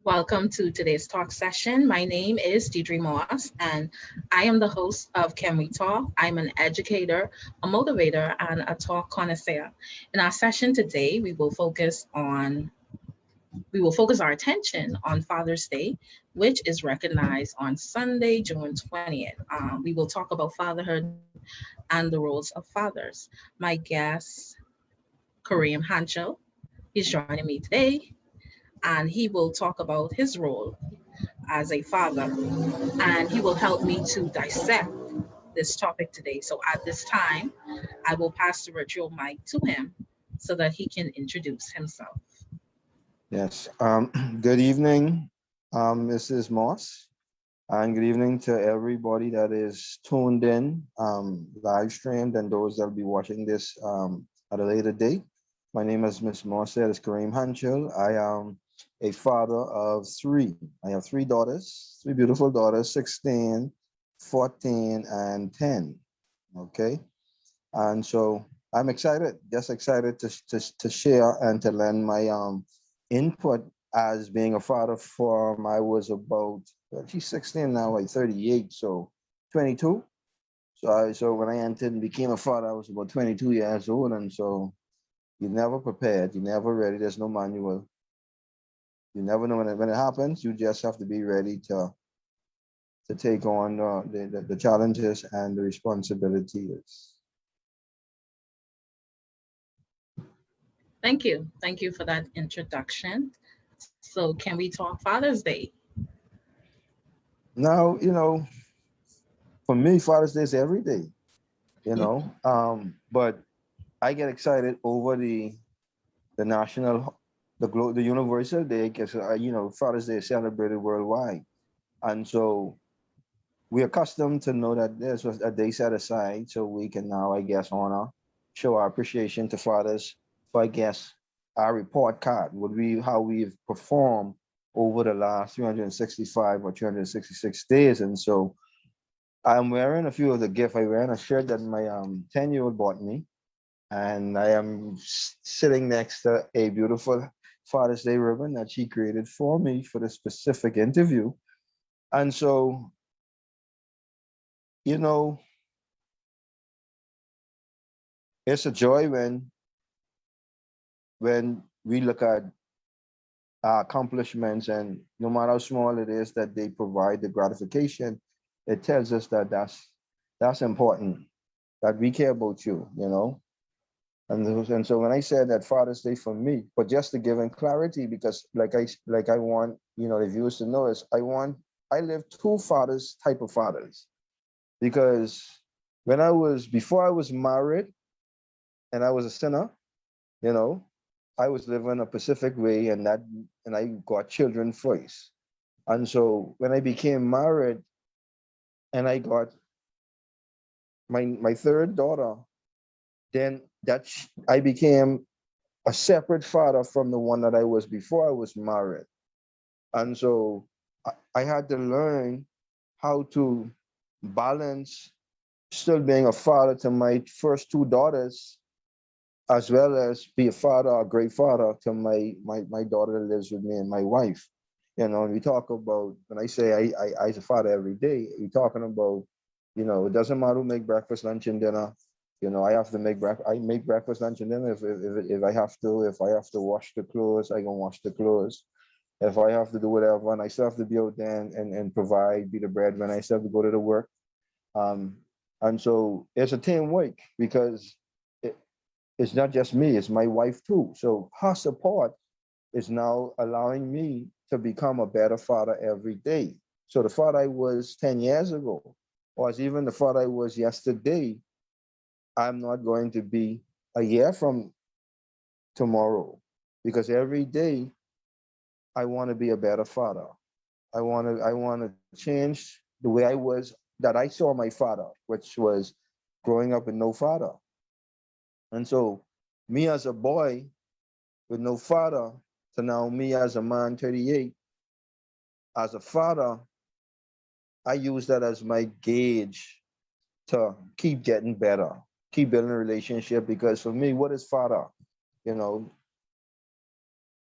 Welcome to today's talk session. My name is Deidre Moss, and I am the host of Can We Talk? I'm an educator, a motivator, and a talk connoisseur. In our session today, we will focus our attention on Father's Day, which is recognized on Sunday, June 20th. We will talk about fatherhood and the roles of fathers. My guest, Kareem Hancho, is joining me today, and he will talk about his role as a father, and he will help me to dissect this topic today. So at this time, I will pass the virtual mic to him so that he can introduce himself. Yes. Good evening, Mrs. Moss, and good evening to everybody that is tuned in, live streamed, and those that will be watching this at a later date. My name is Miss Moss. Said it's Kareem Hanchil. I am a father of three. I have three daughters, three beautiful daughters, 16, 14, and 10. Okay. And so I'm excited, just excited to share and to lend my input as being a father from I was about well, she's 16 now, like 38, so 22. So when I entered and became a father, I was about 22 years old, and so you're never prepared, you're never ready. There's no manual. You never know when it happens. You just have to be ready to take on the challenges and the responsibilities. Thank you. Thank you for that introduction. So, can we talk Father's Day? Now, for me, Father's Day is every day, but I get excited over the national, the universal day because Father's Day is celebrated worldwide, and so we're accustomed to know that there's a day set aside so we can now, I guess, honor, show our appreciation to fathers for, I guess, our report card would be how we've performed over the last 365 or 366 days, and so I'm wearing a few of the gifts. I'm wearing a shirt that my 10-year-old bought me, and I am sitting next to a beautiful Father's Day ribbon that she created for me for this specific interview. And so, you know, it's a joy when we look at our accomplishments, and no matter how small it is that they provide the gratification, it tells us that that's important, that we care about you. And so when I said that Father's Day for me, but just to give in clarity, because like I want the viewers to know is I live two fathers type of fathers, because before I was married and I was a sinner, you know, I was living a Pacific way, and I got children first. And so when I became married and I got my third daughter, then I became a separate father from the one that I was before I was married. And so I had to learn how to balance still being a father to my first two daughters, as well as be a father, a great father to my daughter that lives with me and my wife. And we talk about, when I say I as a father every day, we're talking about, it doesn't matter who make breakfast, lunch, and dinner. I have to make breakfast. I make breakfast, lunch, and dinner. If I have to, if I have to wash the clothes, I gonna wash the clothes. If I have to do whatever, and I still have to be out there and provide, be the breadwinner, I still have to go to the work. Um, and so it's a teamwork, because it's not just me, it's my wife too. So her support is now allowing me to become a better father every day. So the father I was 10 years ago, or as even the father I was yesterday, I'm not going to be a year from tomorrow, because every day I want to be a better father. I want to change the way that I saw my father, which was growing up with no father. And so me as a boy with no father, to now me as a man, 38, as a father, I use that as my gauge to keep getting better, keep building a relationship. Because for me, what is father? You know,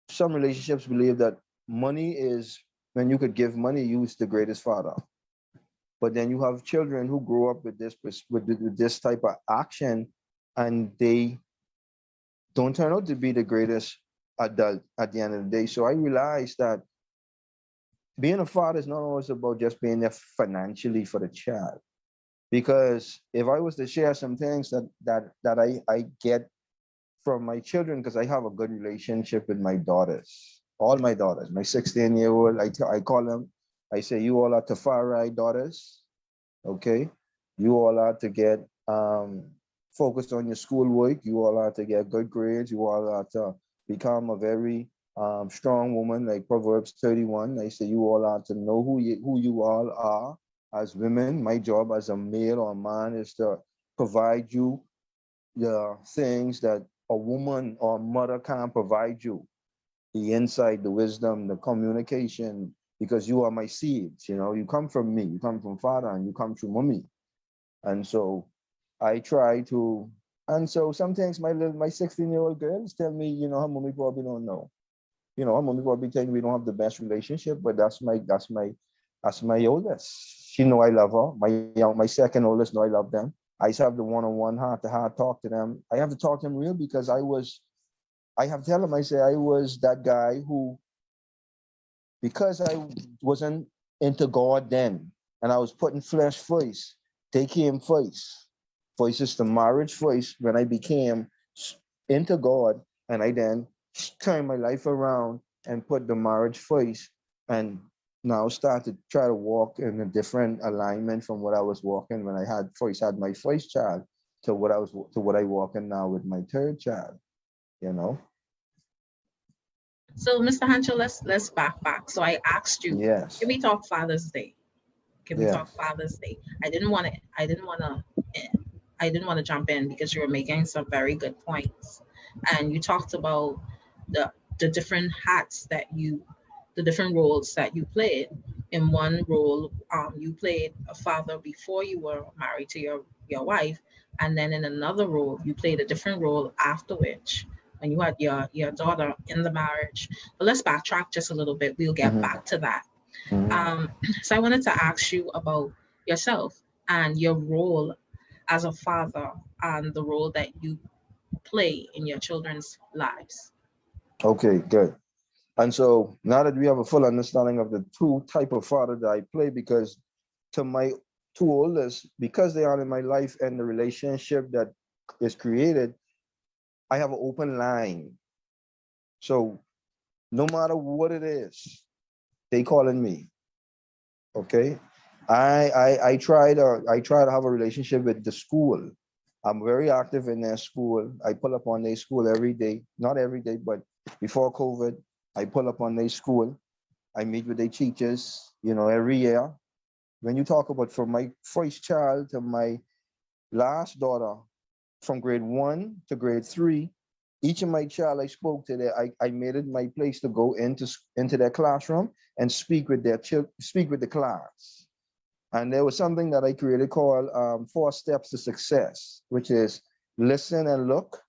some relationships believe that money is when you could give money, you's the greatest father. But then you have children who grow up with with this type of action, and they don't turn out to be the greatest adult at the end of the day. So I realized that being a father is not always about just being there financially for the child. Because if I was to share some things that I get from my children, because I have a good relationship with my daughters, all my daughters, my 16-year-old, I call them, I say, you all are Tafari daughters, okay? You all are to get focused on your schoolwork. You all are to get good grades. You all are to become a very strong woman, like Proverbs 31. I say you all are to know who you all are as women. My job as a male or a man is to provide you the things that a woman or a mother can't provide you: the insight, the wisdom, the communication, because you are my seeds. You know, you come from me, you come from father, and you come through mommy. And so I try to, and so sometimes my 16-year-old girls tell me, her mommy probably don't know. Her mommy probably tell me we don't have the best relationship, but that's my oldest. She know I love her. My second oldest know I love them. I used to have the one-on-one, heart-to-heart talk to them. I have to talk to them real because I have to tell them, I say I was that guy who, because I wasn't into God then, and I was putting flesh first, they came first. First is the marriage first when I became into God, and I then turned my life around and put the marriage first, and now start to try to walk in a different alignment from what I was walking when I had my first child to what I walk in now with my third child, you know? So, Mr. Hancho, let's back. So I asked you, can Yes. we talk Father's Day? Can we talk Yes. Father's Day? I didn't want to jump in because you were making some very good points, and you talked about the the different hats that you, the different roles that you played. In one role, you played a father before you were married to your wife, and then in another role, you played a different role after which, when you had your daughter in the marriage. But let's backtrack just a little bit. We'll get Mhm. back to that. Mhm. Um, so I wanted to ask you about yourself and your role as a father and the role that you play in your children's lives. Okay, good. And so now that we have a full understanding of the two type of father that I play, because to my two oldest, because they are in my life and the relationship that is created, I have an open line. So no matter what it is, they calling me. Okay. I try to have a relationship with the school. I'm very active in their school. I pull up on their school every day. Not every day, but before COVID, I pull up on their school. I meet with their teachers, every year. When you talk about from my first child to my last daughter, from grade 1 to grade 3, each of my child I spoke to there, I made it my place to go into their classroom and speak with the class. And there was something that I created called 4 steps to success, which is listen and look,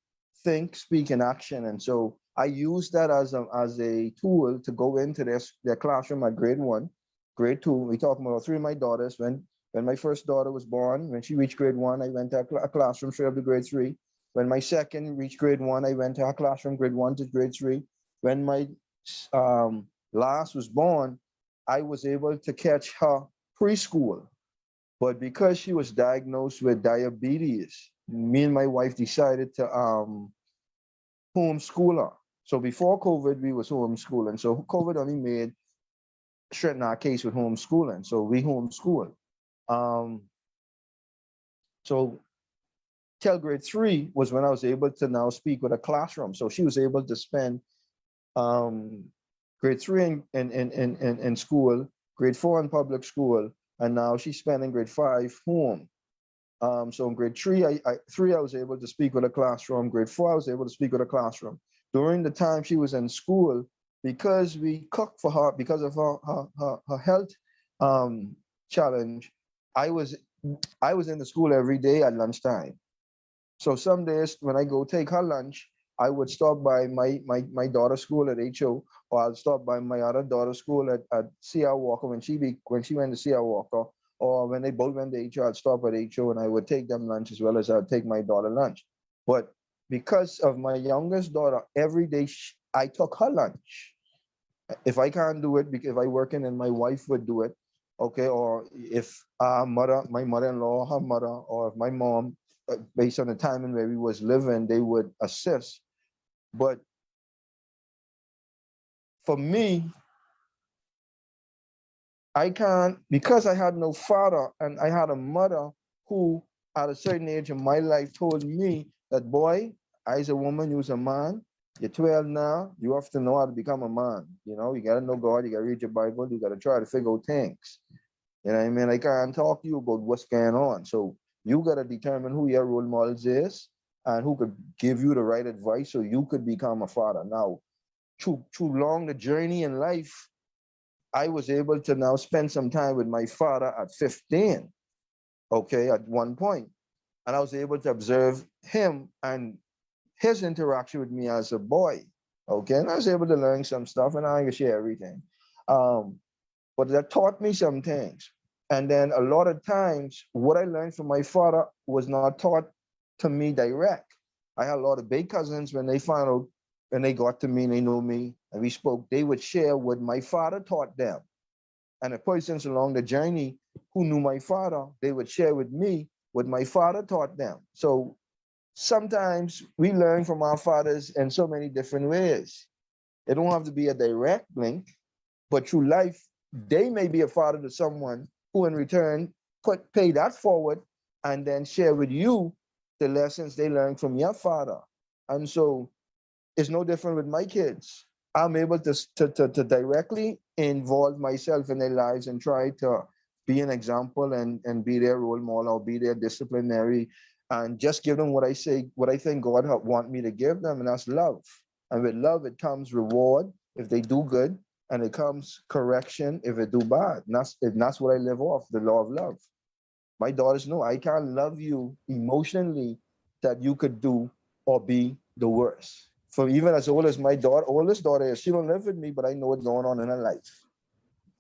think, speak, and action. And so I use that as a tool to go into their classroom at grade 1, grade 2. We talking about 3 of my daughters. When my first daughter was born, when she reached grade 1, I went to a classroom straight up to grade 3. When my second reached grade 1, I went to her classroom grade 1 to grade 3. When my last was born, I was able to catch her preschool. But because she was diagnosed with diabetes, me and my wife decided to homeschool her. So before COVID, we was homeschooling. So COVID only made straighten our case with homeschooling. So we homeschool. Um, so till grade 3 was when I was able to now speak with a classroom. So she was able to spend um, grade 3 in school, grade 4 in public school, and now she's spending grade 5 home. So in grade 3, I was able to speak with a classroom. Grade 4, I was able to speak with a classroom. During the time she was in school, because we cooked for her, because of her health challenge, I was I was in the school every day at lunchtime. So some days when I go take her lunch, I would stop by my daughter's school at HO, or I'll stop by my other daughter's school at CR Walker when she went to CR Walker, or when they both went to HO, I'd stop at HO and I would take them lunch as well as I'd take my daughter lunch. But because of my youngest daughter, every day I took her lunch. If I can't do it, because if I working and my wife would do it, okay, or if my mother-in-law, her mother, or if my mom, based on the time and where we was living, they would assist. But for me, I can't, because I had no father and I had a mother who, at a certain age in my life, told me that, boy, I's a woman, you's a man. You're 12 now, you have to know how to become a man. You know, you got to know God, you got to read your Bible, you got to try to figure out things. You know what I mean? I can't talk to you about what's going on. So you got to determine who your role models is and who could give you the right advice so you could become a father. Now, through long the journey in life, I was able to now spend some time with my father at 15, okay, at one point. And I was able to observe him and his interaction with me as a boy, okay? And I was able to learn some stuff, and I can share everything. Um, but that taught me some things. And then a lot of times, what I learned from my father was not taught to me direct. I had a lot of big cousins when they found out, when they got to me and they knew me and we spoke, they would share what my father taught them. And the persons along the journey who knew my father, they would share with me what my father taught them. So sometimes we learn from our fathers in so many different ways. It don't have to be a direct link, but through life, they may be a father to someone who in return pay that forward and then share with you the lessons they learned from your father. And so it's no different with my kids. I'm able to directly involve myself in their lives and try to be an example and be their role model or be their disciplinary and just give them what I say, what I think God want me to give them, and that's love. And with love, it comes reward if they do good, and it comes correction if they do bad. And that's what I live off, the law of love. My daughters know I can't love you emotionally that you could do or be the worst. For even as old as my daughter, oldest daughter is, she don't live with me, but I know what's going on in her life.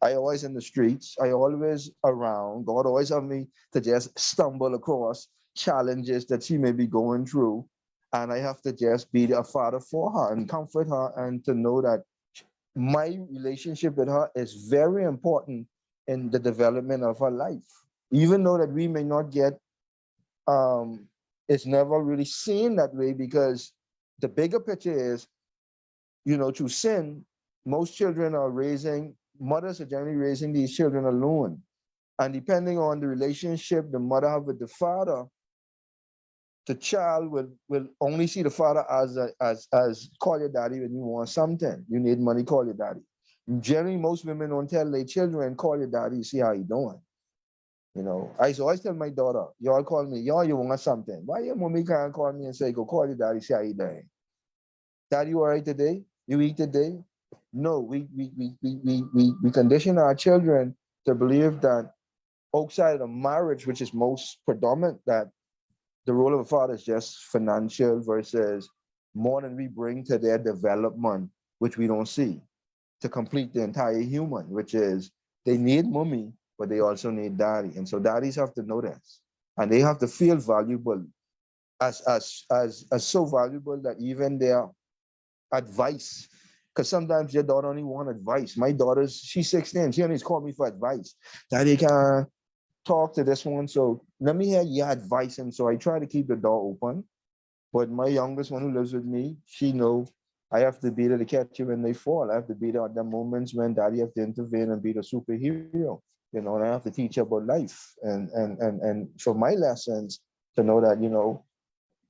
I always in the streets. I always around. God always have me to just stumble across challenges that she may be going through. And I have to just be a father for her and comfort her and to know that my relationship with her is very important in the development of her life. Even though that we may not get, um, it's never really seen that way because the bigger picture is, through sin, most children are mothers are generally raising these children alone. And depending on the relationship the mother have with the father, the child will only see the father as call your daddy when you want something. You need money, call your daddy. Generally, most women don't tell their children, call your daddy, see how you doing. I used to always tell my daughter, y'all call me, y'all, you want something. Why your mommy can't call me and say, go call your daddy, see how you doing? Daddy, you all right today? You eat today? No, we condition our children to believe that outside of marriage, which is most predominant, that the role of a father is just financial versus more than we bring to their development, which we don't see, to complete the entire human, which is they need mommy, but they also need daddy. And so daddies have to know this. And they have to feel valuable as so valuable that even their advice, because sometimes your daughter only want advice. My daughter's, she's 16, she only called me for advice. Daddy can talk to this one, so let me hear your advice. And so I try to keep the door open. But my youngest one who lives with me, she know I have to be there to catch you when they fall. I have to be there at the moments when daddy have to intervene and be the superhero. And I have to teach her about life and for my lessons to know that,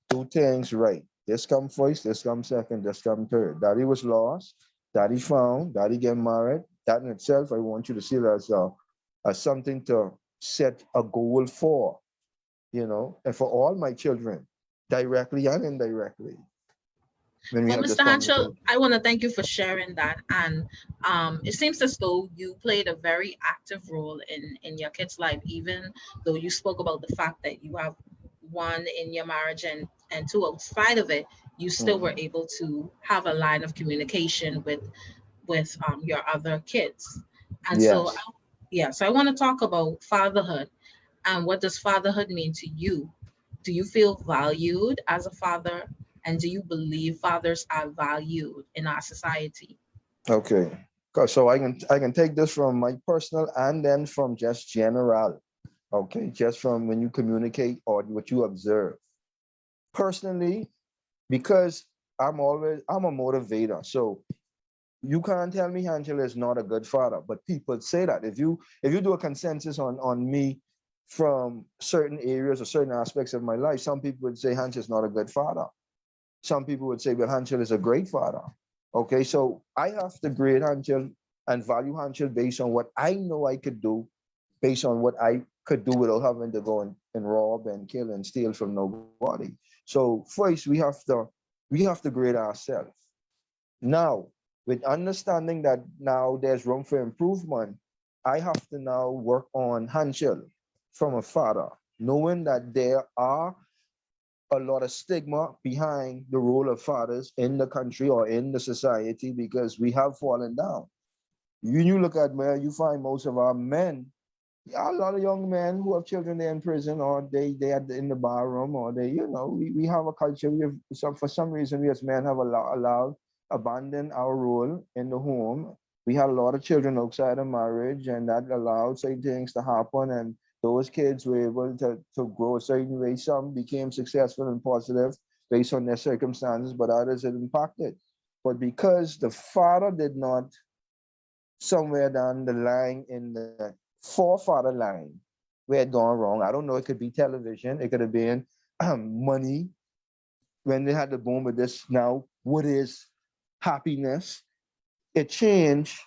do things right. This come first, this come second, this come third. Daddy was lost, daddy found, daddy get married. That in itself, I want you to see it as something to set a goal for, and for all my children, directly and indirectly, when we Well, have this Mr. Hanchel, conversation. I want to thank you for sharing that. And it seems as though you played a very active role in your kid's life, even though you spoke about the fact that you have one in your marriage and two outside of it. you still were Mm. able to have a line of communication with your other kids. And so, Yes. yeah, so I want to talk about fatherhood and what does fatherhood mean to you? Do you feel valued as a father? And do you believe fathers are valued in our society? Okay. So I can take this from my personal and then from just general. Okay, just from when you communicate or what you observe. Personally, because I'm a motivator. So you can't tell me Angela is not a good father, but people say that. If you do a consensus on me from certain areas or certain aspects of my life, some people would say Angela is not a good father. Some people would say, well, Angela is a great father. Okay, so I have to grade Angela and value Angela based on what I know I could do, based on what I could do without having to go and rob and kill and steal from nobody. So first we have to grade ourselves. Now, with understanding that now there's room for improvement, I have to now work on handshell from a father, knowing that there are a lot of stigma behind the role of fathers in the country or in the society because we have fallen down. You look at where you find most of our men, yeah, a lot of young men who have children, they're in prison or they are in the bar room or we have a culture. We have for some reason we as men have allowed abandon our role in the home. We had a lot of children outside of marriage, and that allowed certain things to happen. And those kids were able to grow a certain way. Some became successful and positive based on their circumstances, but others it impacted. But because the father did not somewhere down the line in the forefather line where it gone wrong. I don't know. It could be television. It could have been money when they had the boom with this. Now, what is happiness? It changed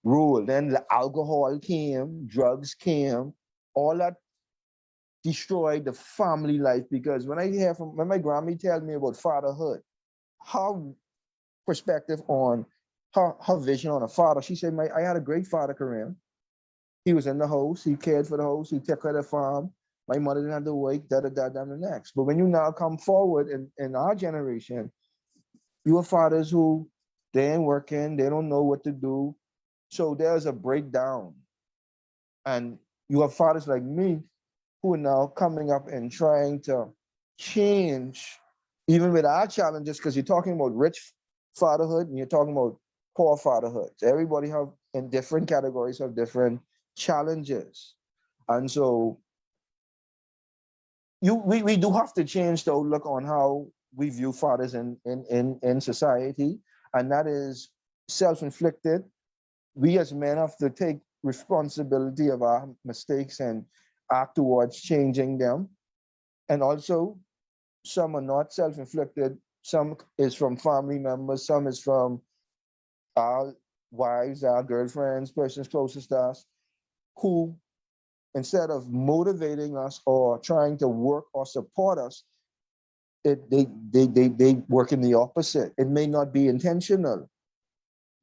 rule. Then the alcohol came, drugs came, all that destroyed the family life. Because when I hear from when my grandma tells me about fatherhood, her perspective on her vision on a father, she said, I had a great father, Kareem. He was in the house. He cared for the house. He took care of the farm. My mother didn't have to wait, da da da, down the next. But when you now come forward in our generation, you have fathers who they ain't working, they don't know what to do. So there's a breakdown. And you have fathers like me who are now coming up and trying to change, even with our challenges, because you're talking about rich fatherhood and you're talking about poor fatherhood. Everybody have in different categories have different challenges. And so we do have to change the outlook on how we view fathers in society. And that is self-inflicted. We as men have to take responsibility of our mistakes and act towards changing them. And also some are not self-inflicted. Some is from family members, some is from our wives, our girlfriends, persons closest to us, who instead of motivating us or trying to work or support us, they work in the opposite. It may not be intentional,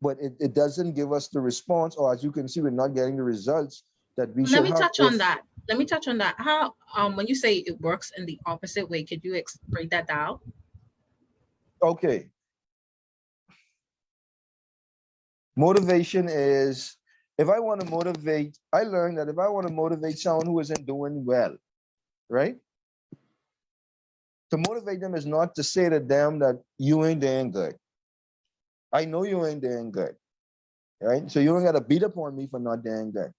but it doesn't give us the response, or as you can see, we're not getting the results that we Let should me have touch if on that. Let me touch on that. How when you say it works in the opposite way, could you break that down? okay, motivation is if I want to motivate, I learned that if I want to motivate someone who isn't doing well, right? To motivate them is not to say to them that you ain't doing good. I know you ain't doing good, right? So you don't got to beat up on me for not doing good.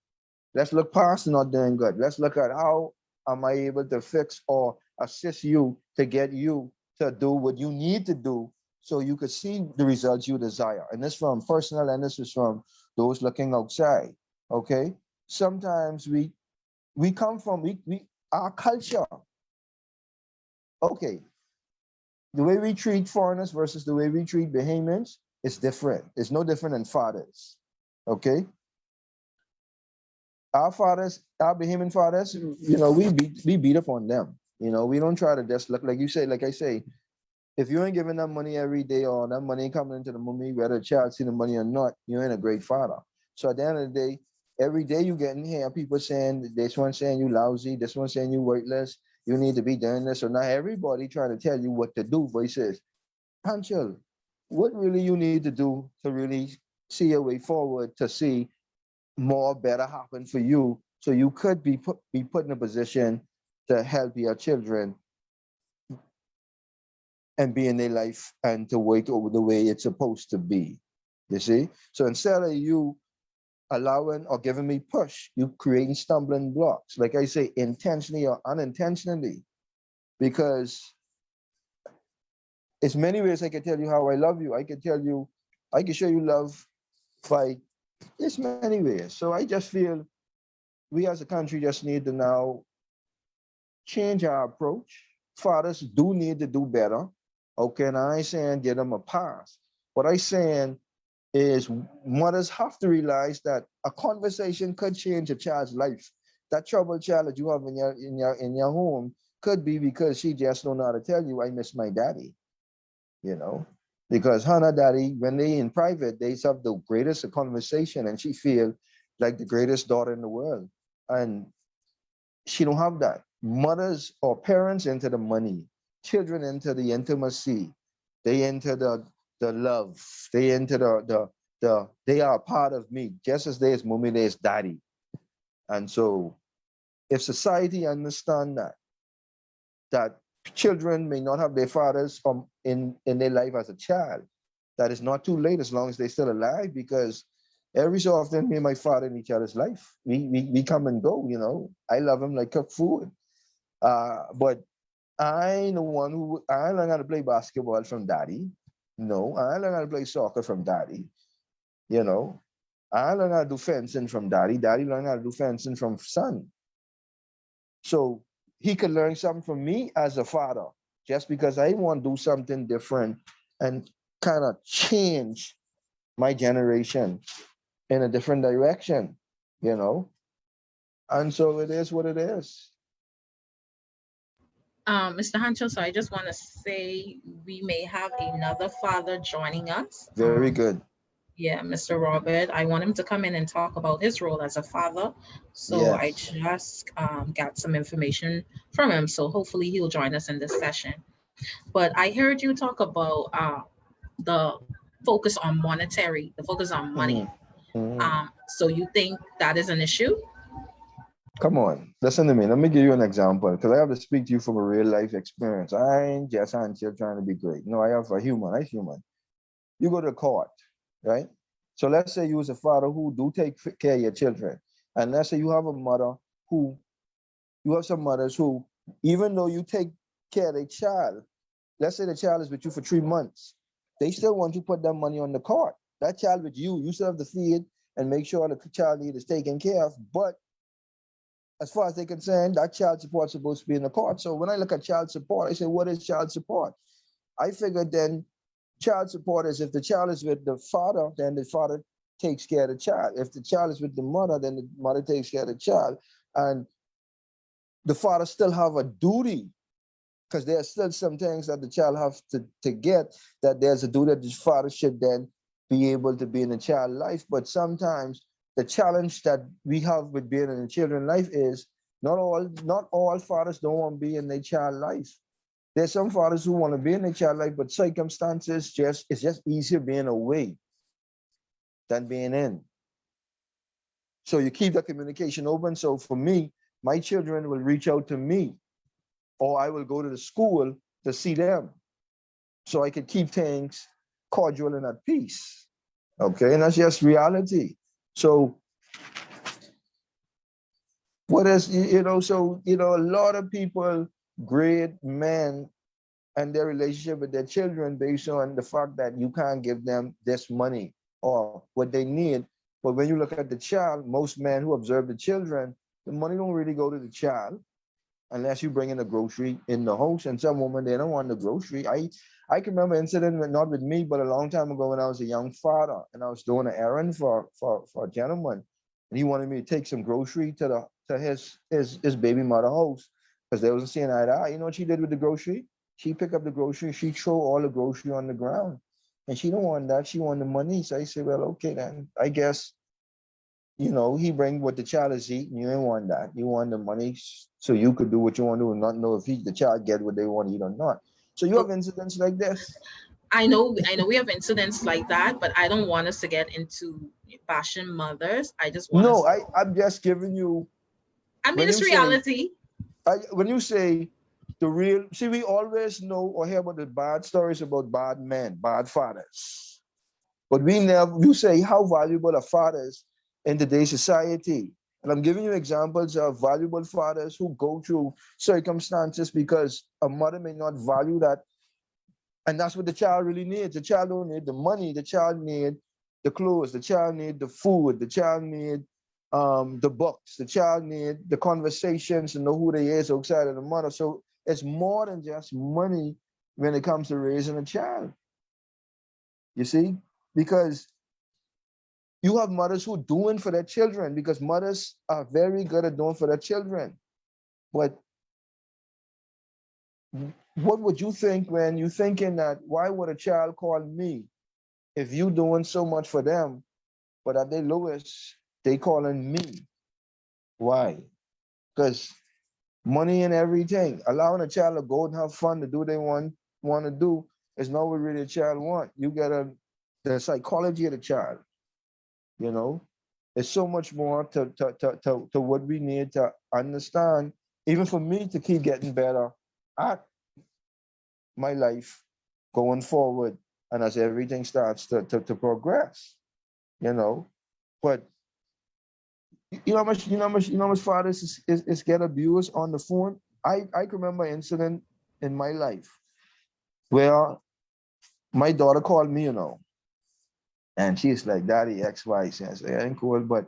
Let's look past not doing good. Let's look at how am I able to fix or assist you to get you to do what you need to do so you could see the results you desire. And this from personal and this is from those looking outside. Okay. Sometimes we come from we our culture. Okay. The way we treat foreigners versus the way we treat Bahamians is different. It's no different than fathers. Okay. Our fathers, our Bahamian fathers, we beat up on them. We don't try to just look like you say, like I say, if you ain't giving them money every day or that money ain't coming into the money, whether the child see the money or not, you ain't a great father. So at the end of the day, every day you getting here, people saying this one saying you lousy, this one saying you worthless, you need to be doing this. So now everybody trying to tell you what to do versus Angel, what really you need to do to really see a way forward to see more better happen for you so you could be put in a position to help your children and be in their life and to work over the way it's supposed to be. You see? So instead of you allowing or giving me push, you creating stumbling blocks, like I say, intentionally or unintentionally, because it's many ways I can tell you how I love you. I can show you love by it's many ways. So I just feel we as a country just need to now change our approach. Fathers do need to do better. Okay, and I ain't saying get them a pass. What I saying is mothers have to realize that a conversation could change a child's life. That troubled child that you have in your home could be because she just don't know how to tell you, I miss my daddy, you know. Because Hannah daddy, when they in private, they have the greatest conversation and she feel like the greatest daughter in the world. And she don't have that. Mothers or parents into the money, children into the intimacy, they into the love, they into they are a part of me, just as there is mommy, there's daddy. And so if society understand that children may not have their fathers from in their life as a child, that is not too late as long as they're still alive, because every so often me and my father in each other's life. We come and go, you know. I love him like cook food. But I ain't the one who I learned how to play basketball from daddy. No, I learned how to play soccer from daddy. You know, I learned how to do fencing from daddy. Daddy learned how to do fencing from son. So he could learn something from me as a father, just because I want to do something different and kind of change my generation in a different direction, you know. And so it is what it is. Mr. Hancho, so I just want to say we may have another father joining us. Very good. Yeah, Mr. Robert. I want him to come in and talk about his role as a father. So I Yes. just got some information from him. So hopefully he'll join us in this session. But I heard you talk about the the focus on money. Mhm. Mhm. So you think that is an issue? Come on, listen to me. Let me give you an example because I have to speak to you from a real life experience. I ain't just on here trying to be great. No, I have a human. I'm human. You go to court, right? So let's say you was a father who do take care of your children, and let's say you have a mother who you have some mothers who, even though you take care of their child, let's say the child is with you for 3 months, they still want you to put that money on the card. That child with you still have to feed and make sure the child need is taken care of. But as far as they're concerned, that child support is supposed to be in the court. So when I look at child support, I say, what is child support? I figured then child support is if the child is with the father, then the father takes care of the child. If the child is with the mother, then the mother takes care of the child. And the father still have a duty because there are still some things that the child has to get, that there's a duty that the father should then be able to be in the child life. But sometimes the challenge that we have with being in the children life is not all fathers don't want to be in their child life. There's some fathers who want to be in their child life, but circumstances just it's just easier being away than being in. So you keep the communication open. So for me, my children will reach out to me, or I will go to the school to see them, so I could keep things cordial and at peace. Okay, and that's just reality. So what is a lot of people grade men and their relationship with their children based on the fact that you can't give them this money or what they need. But when you look at the child, most men who observe the children, the money don't really go to the child unless you bring in the grocery in the house. And some women, they don't want the grocery. I can remember an incident not with me, but a long time ago when I was a young father and I was doing an errand for a gentleman, and he wanted me to take some grocery to his baby mother house because they wasn't seeing eye to eye. You know what she did with the grocery? She picked up the grocery, she threw all the grocery on the ground. And she don't want that. She want the money. So I said, well, okay, then I guess he bring what the child is eating. You ain't want that. You want the money so you could do what you want to do and not know if the child get what they want to eat or not. So you have incidents like this. I know we have incidents like that, but I don't want us to get into bashing mothers. I just want No, us. I'm just giving you, I mean, when you it's say, reality. when you say the real, see, we always know or hear about the bad stories about bad men, bad fathers. But we never, you say how valuable are fathers in today's society. And I'm giving you examples of valuable fathers who go through circumstances because a mother may not value that. And that's what the child really needs. The child don't need the money. The child need the clothes. The child need the food. The child need the books. The child need the conversations to know who they is outside of the mother. So it's more than just money when it comes to raising a child. You see, because you have mothers who doing for their children because mothers are very good at doing for their children. But what would you think when you thinking that why would a child call me if you doing so much for them, but at their lowest, they calling me? Why? Because money and everything, allowing a child to go and have fun to do what they want to do is not what really a child want. You gotta the psychology of the child, you know. There's so much more to what we need to understand, even for me to keep getting better at my life going forward and as everything starts to progress, you know. But you know how much fathers is get abused on the phone. I can remember an incident in my life where my daughter called me, and she's like, Daddy, XY. I say, ain't cool, but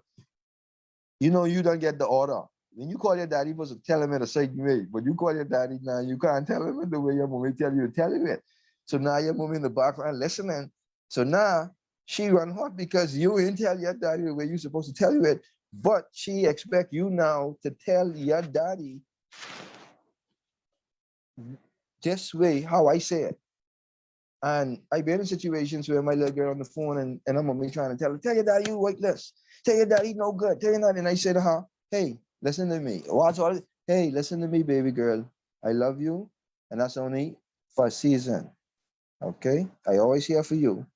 you don't get the order. When you call your daddy, you're supposed to tell him in a certain way, but you call your daddy now, you can't tell him the way your mommy tell you to tell him it. So now your mommy in the background listening. So now she run hot because you ain't tell your daddy the way you're supposed to tell you it, but she expect you now to tell your daddy this way how I say it. And I've been in situations where my little girl on the phone and I'm mommy trying to tell your daddy you weightless. Tell your daddy no good. Tell your daddy. And I say to her, hey, listen to me. Watch all this. Hey, listen to me, baby girl. I love you. And that's only for a season. Okay? I always here for you.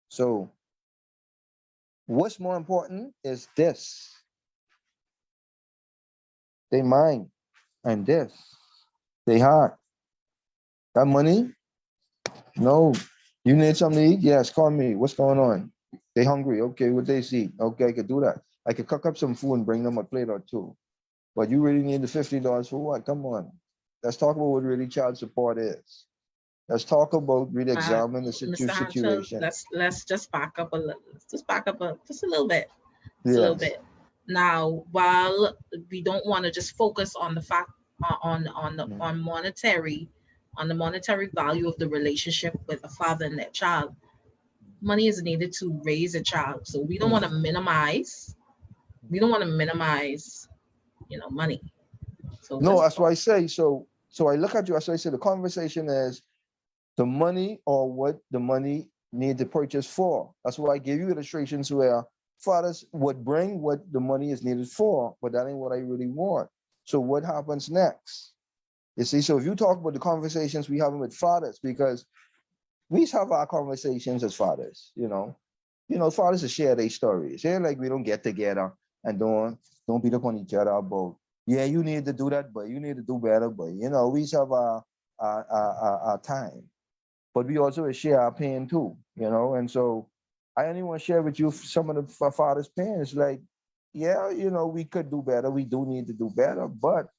So what's more important is this. They mind and this. They heart. That money? No. You need something to eat? Yes, call me. What's going on? They hungry. Okay, what they see? Okay, I could do that. I could cook up some food and bring them a plate or two. But you really need the $50 for what? Come on. Let's talk about what really child support is. Let's talk about really Uh, examine the Mr. Hanchel, situation. let's just back up a little. Let's just back up just a little bit. Just a little Yes. bit. Now, while we don't want to just focus on the fact on monetary, on the monetary value of the relationship with a father and their child, money is needed to raise a child. So we don't want to Mhm. minimize. We don't want to minimize, money. So No, just that's why I say so I look at you, that's why I say the conversation is the money or what the money need to purchase for. That's why I gave you illustrations where fathers would bring what the money is needed for, but that ain't what I really want. So what happens next? You see, so if you talk about the conversations we having with fathers, because we have our conversations as fathers, fathers to share their stories. Yeah, like we don't get together and don't beat up on each other about, yeah, you need to do that, but you need to do better, but we have our time, but we also share our pain too, and so I only want to share with you some of the father's pain. It's like, yeah, we could do better. We do need to do better, but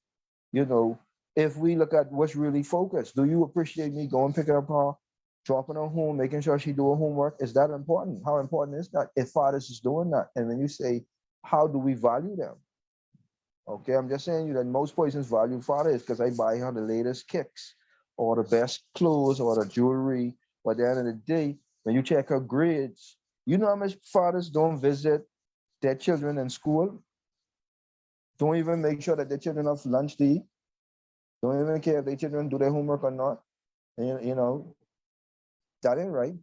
you know, if we look at what's really focused, do you appreciate me going picking up her, dropping her home, making sure she do her homework? Is that important? How important is that if fathers is doing that? And when you say, how do we value them? Okay, I'm just saying you that most persons value fathers because I buy her the latest kicks or the best clothes or the jewelry. But at the end of the day, when you check her grades, you know how much fathers don't visit their children in school, don't even make sure that their children have lunch to eat, don't even care if their children do their homework or not. And, that ain't right.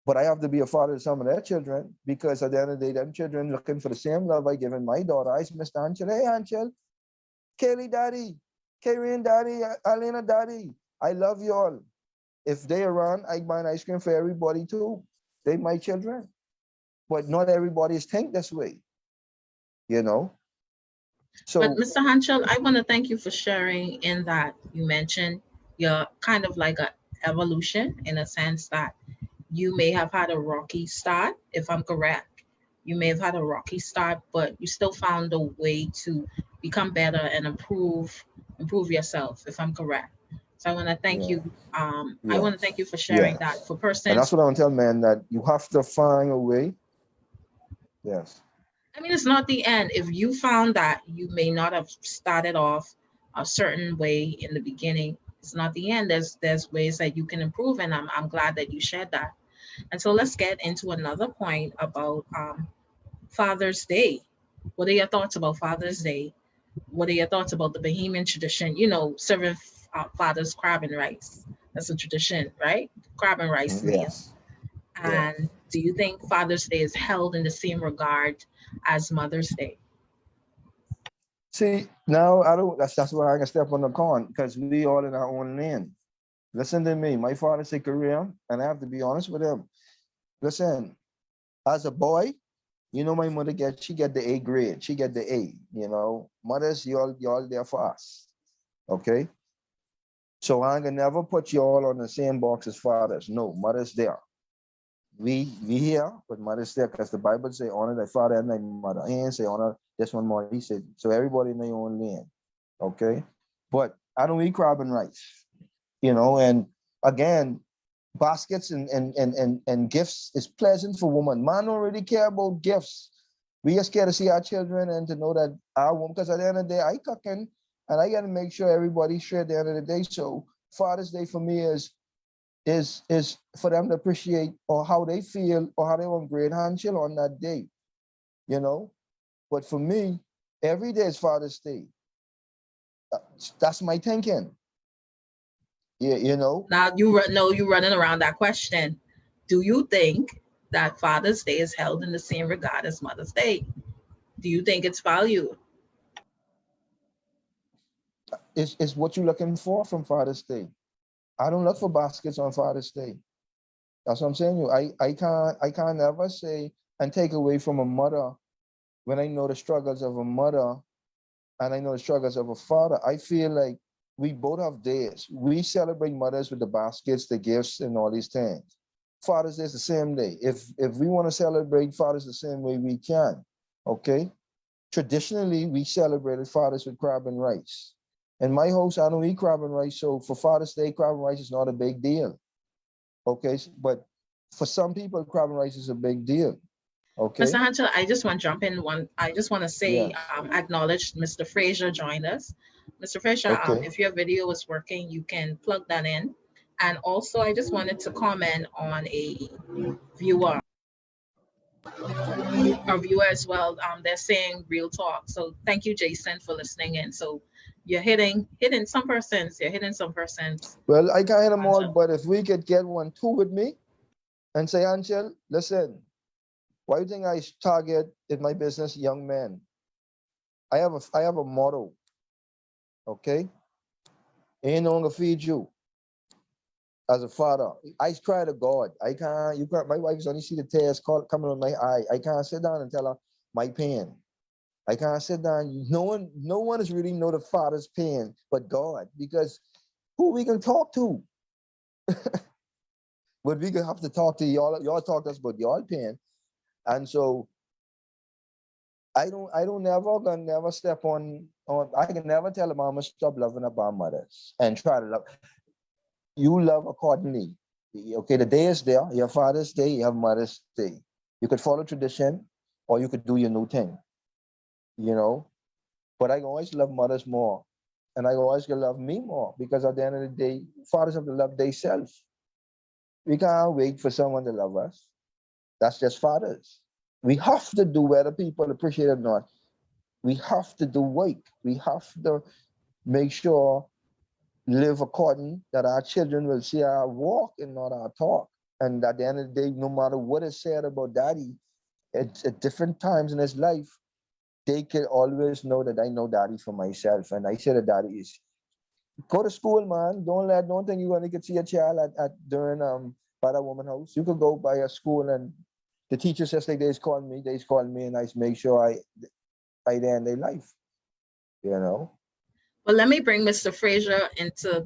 But I have to be a father to some of their children because at the end of the day, them children looking for the same love I given my daughter. I Mr. Anchel, hey Anchel, Kaylee daddy, Karen daddy, Alena daddy. I love you all. If they around, I buy an ice cream for everybody too. They my children. But not everybody is think this way, you know. But So Mr. Hanchel, I want to thank you for sharing in that you mentioned you're kind of like a evolution in a sense that you may have had a rocky start, if I'm correct. You may have had a rocky start, but you still found a way to become better and improve yourself, if I'm correct. So I want to thank yeah, you. I want to thank yes, you for sharing that. yes. For And that's persons, what I want to tell man, that you have to find a way. Yes. I mean, it's not the end. If you found that you may not have started off a certain way in the beginning, it's not the end. There's ways that you can improve, and I'm glad that you shared that. And so let's get into another point about Father's Day. What are your thoughts about Father's Day? What are your thoughts about the Bahamian tradition? You know, serving fathers crab and rice. That's a tradition, right? Crab and rice meal. Yes. And Yes. do you think Father's Day is held in the same regard as Mother's Day? See, now I don't, that's why I can step on the corn, because we all in our own lane. Listen to me. My father's a Korean, and I have to be honest with him. Listen, as a boy, you know, my mother she get the A grade. She get the A, you know. Mothers, y'all there for us. Okay. So I can never put you all on the same box as fathers. No, mothers there. We here, but mother's there, because the Bible say honor thy father and thy mother. He ain't say honor this one more. He said, so everybody in their own lane. Okay. But I don't eat crab and rice, you know, and again, baskets and gifts is pleasant for women. Man don't really care about gifts. We just care to see our children and to know that our woman, because at the end of the day, I cooking and I gotta make sure everybody's sure at the end of the day. So Father's Day for me is for them to appreciate or how they feel or how they want great handchill on that day, you know. But for me, every day is Father's Day. Uh, That's my thinking. Yeah, you know. Now know you running around that question. Do you think that Father's Day is held in the same regard as Mother's Day? Do you think it's valued? It's what you're looking for from Father's Day. I don't look for baskets on Father's Day. That's what I'm saying. You, I can't ever say and take away from a mother when I know the struggles of a mother and I know the struggles of a father. I feel like we both have days. We celebrate mothers with the baskets, the gifts, and all these things. Father's Day is the same day. If we want to celebrate fathers the same way, we can. Okay. Traditionally, we celebrated fathers with crab and rice. In my house, I don't eat crab and rice, so for Father's Day, crab and rice is not a big deal. Okay, but for some people, crab and rice is a big deal. Mr. Okay. Hunter, I just want to jump in one. I just want to say, Yes. acknowledge Mr. Fraser joined us. Mr. Fraser, Okay. if your video is working, you can plug that in. And also, I just wanted to comment on viewer, a viewer as well. They're saying real talk. So thank you, Jason, for listening in. So you're hitting some persons. You're hitting some persons. Well, I can't hit them all, Hunter. but if we could get one, two with me and say, Angel, listen, why do you think I target in my business young men? I have a motto. Okay, ain't no longer feed you as a father. I cry to God. I can't. You can't. My wife's only see the tears coming on my eye. I can't sit down and tell her my pain. I can't sit down. No one is really know the father's pain but God, because who we can talk to? But we gonna have to talk to y'all. Y'all talk to us about y'all pain, and so I don't never gonna never step on. I can never tell a mama stop loving her mothers and try to love. You love accordingly. Okay, the day is there. Your Father's Day, you have Mother's Day. You could follow tradition, or you could do your new thing. You know, but I always love mothers more, and I always gonna love me more, because at the end of the day, fathers have to love themselves. We can't wait for someone to love us. That's just fathers. We have to do whether people appreciate it or not. We have to do work. We have to make sure live according that our children will see our walk and not our talk. And at the end of the day, no matter what is said about daddy at different times in his life, they can always know that I know daddy for myself. And I say that daddy is Go to school, man. Don't think you're gonna get to your child at during by the woman house. You could go by a school and the teacher says like they call me and I make sure I there in their life, you know. Well, let me bring Mr. Frazier into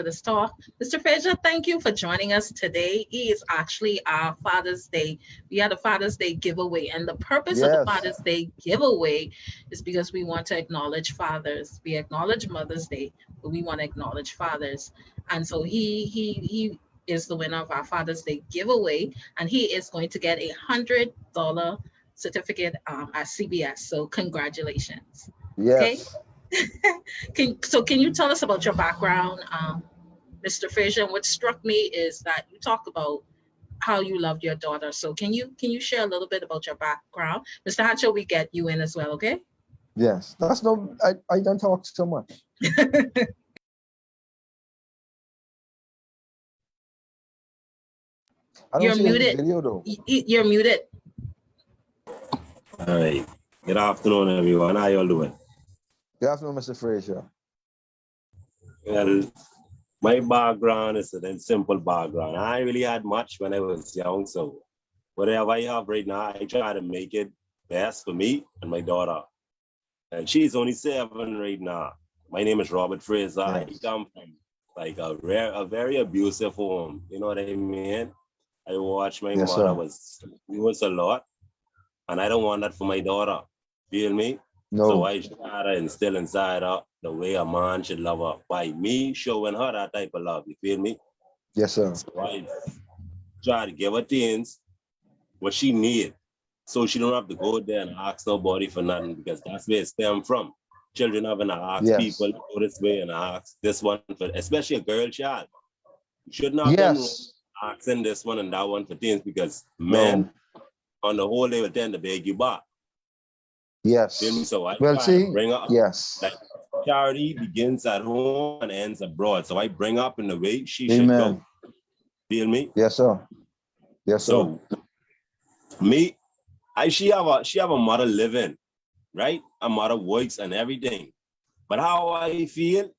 this talk. Mr. Frazier, thank you for joining us today. He is actually our Father's Day. We had a Father's Day giveaway, and the purpose of the Yes, Father's Day giveaway is because we want to acknowledge fathers. We acknowledge Mother's Day, but we want to acknowledge fathers. And so he is the winner of our Father's Day giveaway, and he is going to get $100 certificate at CBS. So congratulations. Okay. yes, Can you tell us about your background, Mr. Frazier? And what struck me is that you talk about how you loved your daughter. So can you share a little bit about your background? Mr. Hatcher, we get you in as well, okay? yes. That's no I don't talk so much. I don't You're see any muted. video though. You're muted. All right. Good afternoon, everyone. How y'all doing? Good afternoon, Mr. Frazier. Well, my background is a simple background. I really had much when I was young, so whatever I have right now, I try to make it best for me and my daughter. And she's only 7 right now. My name is Robert Fraser. I Yes. come from like a very abusive home. You know what I mean? I watched my Yes, mother sir. was a lot, and I don't want that for my daughter. Feel me? So No. I try to instill inside her the way a man should love her by me showing her that type of love. You feel me? Yes, sir. So I try to give her things what she need, so she don't have to go there and ask nobody for nothing, because that's where it stems from. Children having to ask Yes. people go this way and ask this one for, especially a girl child. You shouldn't have them Yes. asking this one and that one for things, because No. men on the whole they will tend to beg you back. Feel me? Yes. So I Well, try to see, bring up yes. like charity begins at home and ends abroad. So I bring up in the way she should Amen. go. Feel me? Yes, sir. Yes, sir. So me, she have a mother living, right? A mother works and everything. But how I feel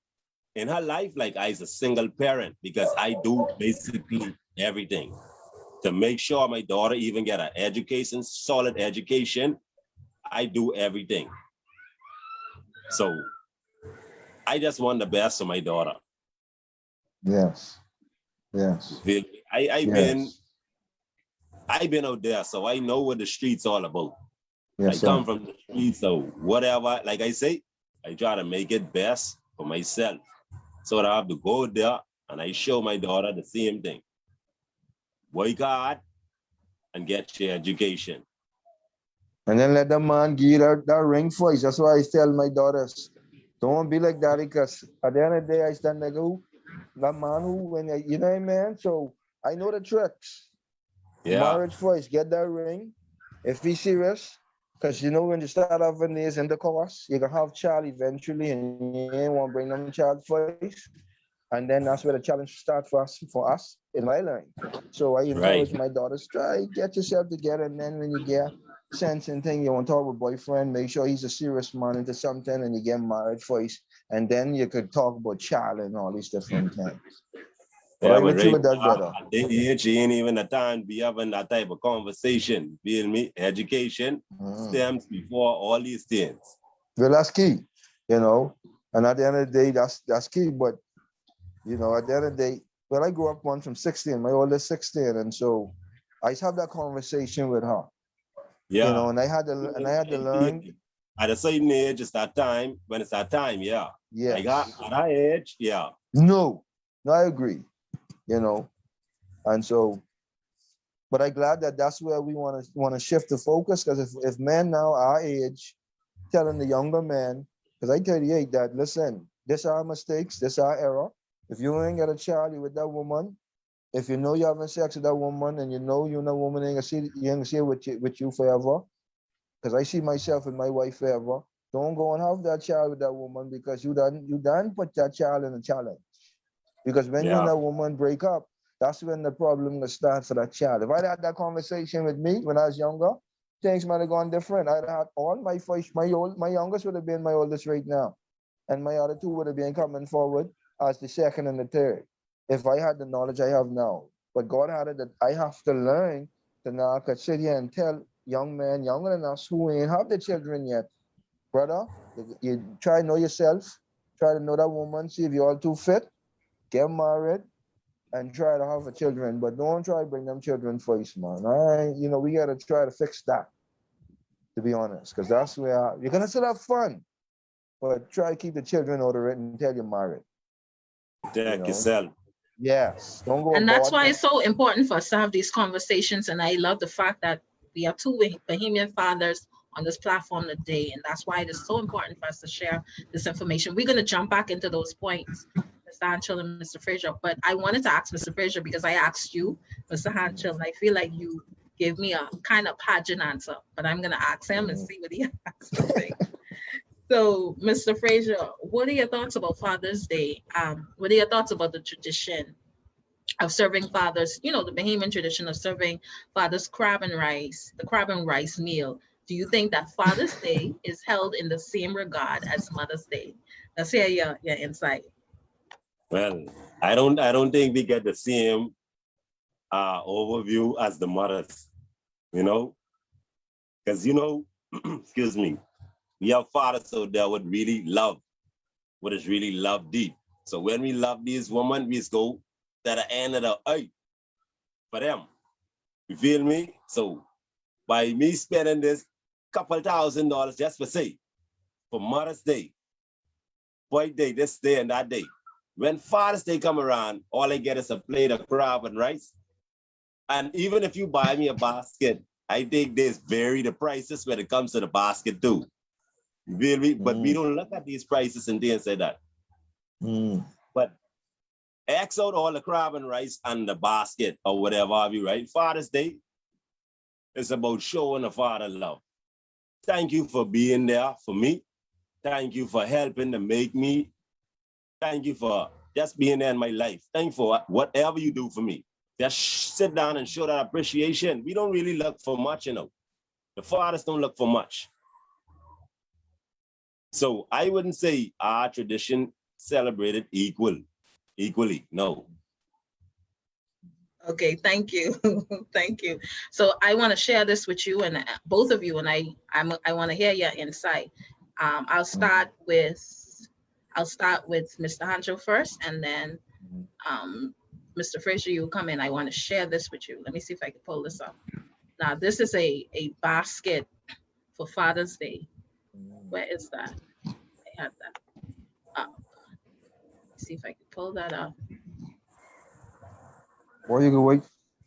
in her life, like I is a single parent, because I do basically everything to make sure my daughter even get an education, solid education. I do everything. So I just want the best for my daughter. Yes. Yes. Feel me? Yes. I've been out there, so I know what the streets all about. I Yes, come sir. from the streets, so whatever, like I say, I try to make it best for myself. So that I have to go there and I show my daughter the same thing. Work hard and get your education. And then let the man give you that ring voice. That's why I tell my daughters, don't be like that, because at the end of the day, I stand like, oh, that man who, when you know what I mean? So I know the tricks. Yeah, Marriage voice, get that ring. If he's serious, because you know when you start off in this intercourse, you can have child eventually, and you ain't want to bring them child voice. And then that's where the challenge starts for us in my line. So I encourage right. my daughters, try get yourself together, and then when you get sense and thing, you want to talk with boyfriend, make sure he's a serious man into something, and you get marriage voice, and then you could talk about child and all these different things. But Yeah, I but with you right with that, now, brother. at the age, she ain't even the time to be having that type of conversation. Feel me? Education Mm. stems before all these things. Well, that's key, you know. And at the end of the day, that's key. But you know, at the end of the day, well, I grew up one from 16, my oldest 16, and so I used to have that conversation with her, you know, Yeah. and I had to learn, At a certain age, it's that time. When it's that time, yeah. Like yes, at our age, yeah. no, no, I agree, you know, and so, but I'm glad that that's where we want to shift the focus, because if men now our age telling the younger men, because I 38, that listen, this are our mistakes, this our error. If you ain't got a child, you with that woman. If you know you're having sex with that woman, and you know you know woman ain't gonna see you ain't gonna see it with you forever. Because I see myself and my wife forever. Don't go and have that child with that woman, because you done put that child in a challenge. Because when you and Yeah. that woman break up, that's when the problem will start for that child. If I'd had that conversation with me when I was younger, things might have gone different. I'd had all my first, my youngest would have been my oldest right now. and my other two would have been coming forward as the second and the third, if I had the knowledge I have now. But God had it that I have to learn to now I could sit here and tell young men younger than us who ain't have the children yet, brother, you try to know yourself, try to know that woman, see if you're all too fit, get married, and try to have a children, but don't try to bring them children first, man. We gotta try to fix that, to be honest, because that's where you're gonna still have fun, but try to keep the children out of it until you're married. You Protect know, yourself. yes, don't go And that's abroad. why it's so important for us to have these conversations. And I love the fact that we have two Bahamian fathers on this platform today. And that's why it is so important for us to share this information. We're going to jump back into those points, Mr. Hanchel and Mr. Frazier. But I wanted to ask Mr. Frazier because I asked you, Mr. Hanchel, and I feel like you gave me a kind of pageant answer. But I'm going to ask him and see what he has to say. So, Mr. Frazier, what are your thoughts about Father's Day? What are your thoughts about the tradition of serving fathers, the Bahamian tradition of serving fathers the crab and rice meal? Do you think that Father's Day is held in the same regard as Mother's Day? Let's hear your insight. Well, I don't think we get the same overview as the mothers, because excuse me, we have fathers out there would really love what is really love deep. So when we love these women, we just go to the end of the earth for them. You feel me? So by me spending this couple $1,000 just for Mother's Day, Boy Day, this day and that day, when Father's Day come around, all I get is a plate of crab and rice. And even if you buy me a basket, I think there's vary the prices when it comes to the basket too. You feel me? But we don't look at these prices and then say that. But X out all the crab and rice and the basket or whatever have you, right? Father's Day is about showing a father love. Thank you for being there for me. Thank you for helping to make me. Thank you for just being there in my life. Thank you for whatever you do for me. Just sit down and show that appreciation. We don't really look for much, The fathers don't look for much. So I wouldn't say our tradition celebrated equally. No. Okay, thank you. Thank you. So I want to share this with you and both of you, and I want to hear your insight. I'll start with Mr. Hancho first, and then Mr. Frazier, you will come in. I want to share this with you. Let me see if I can pull this up. Now, this is a basket for Father's Day. Where is that? I have that up. See if I can pull that up. Or you can wait.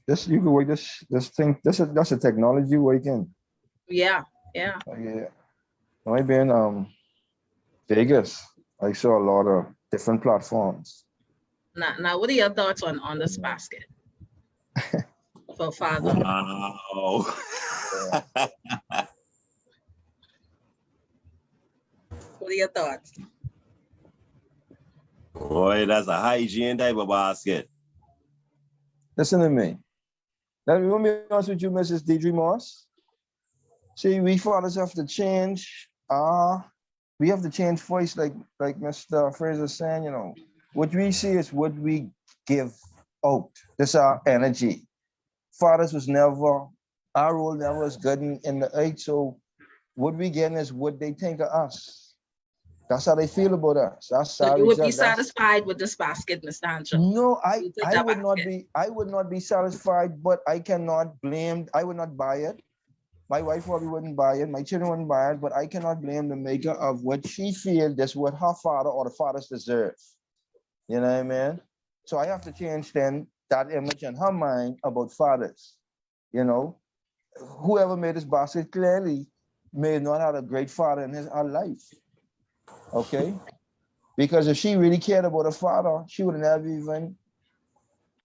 This thing. That's a technology where you can. Yeah. Yeah. I've been Vegas. I saw a lot of different platforms. Now, what are your thoughts on this basket for father? Wow. What are your thoughts? Boy, that's a hygiene type of basket. Listen to me. Let me be honest with you, Mrs. Deidre Moss. See, we fathers have to change. We have to change voice, like Mr. Fraser saying, what we see is what we give out. This is our energy. Fathers was never, our role never was good in the earth. So what we getting is what they think of us. That's how they feel about us. That's so you would be satisfied with this basket, Mr. Hancho? No, I would not be satisfied, but I cannot blame, I would not buy it. My wife probably wouldn't buy it. My children wouldn't buy it, but I cannot blame the maker of what she feels that's what her father or the fathers deserve. You know what I mean? So I have to change then that image in her mind about fathers. Whoever made this basket clearly may not have a great father in her life. Okay? Because if she really cared about her father, she would have never even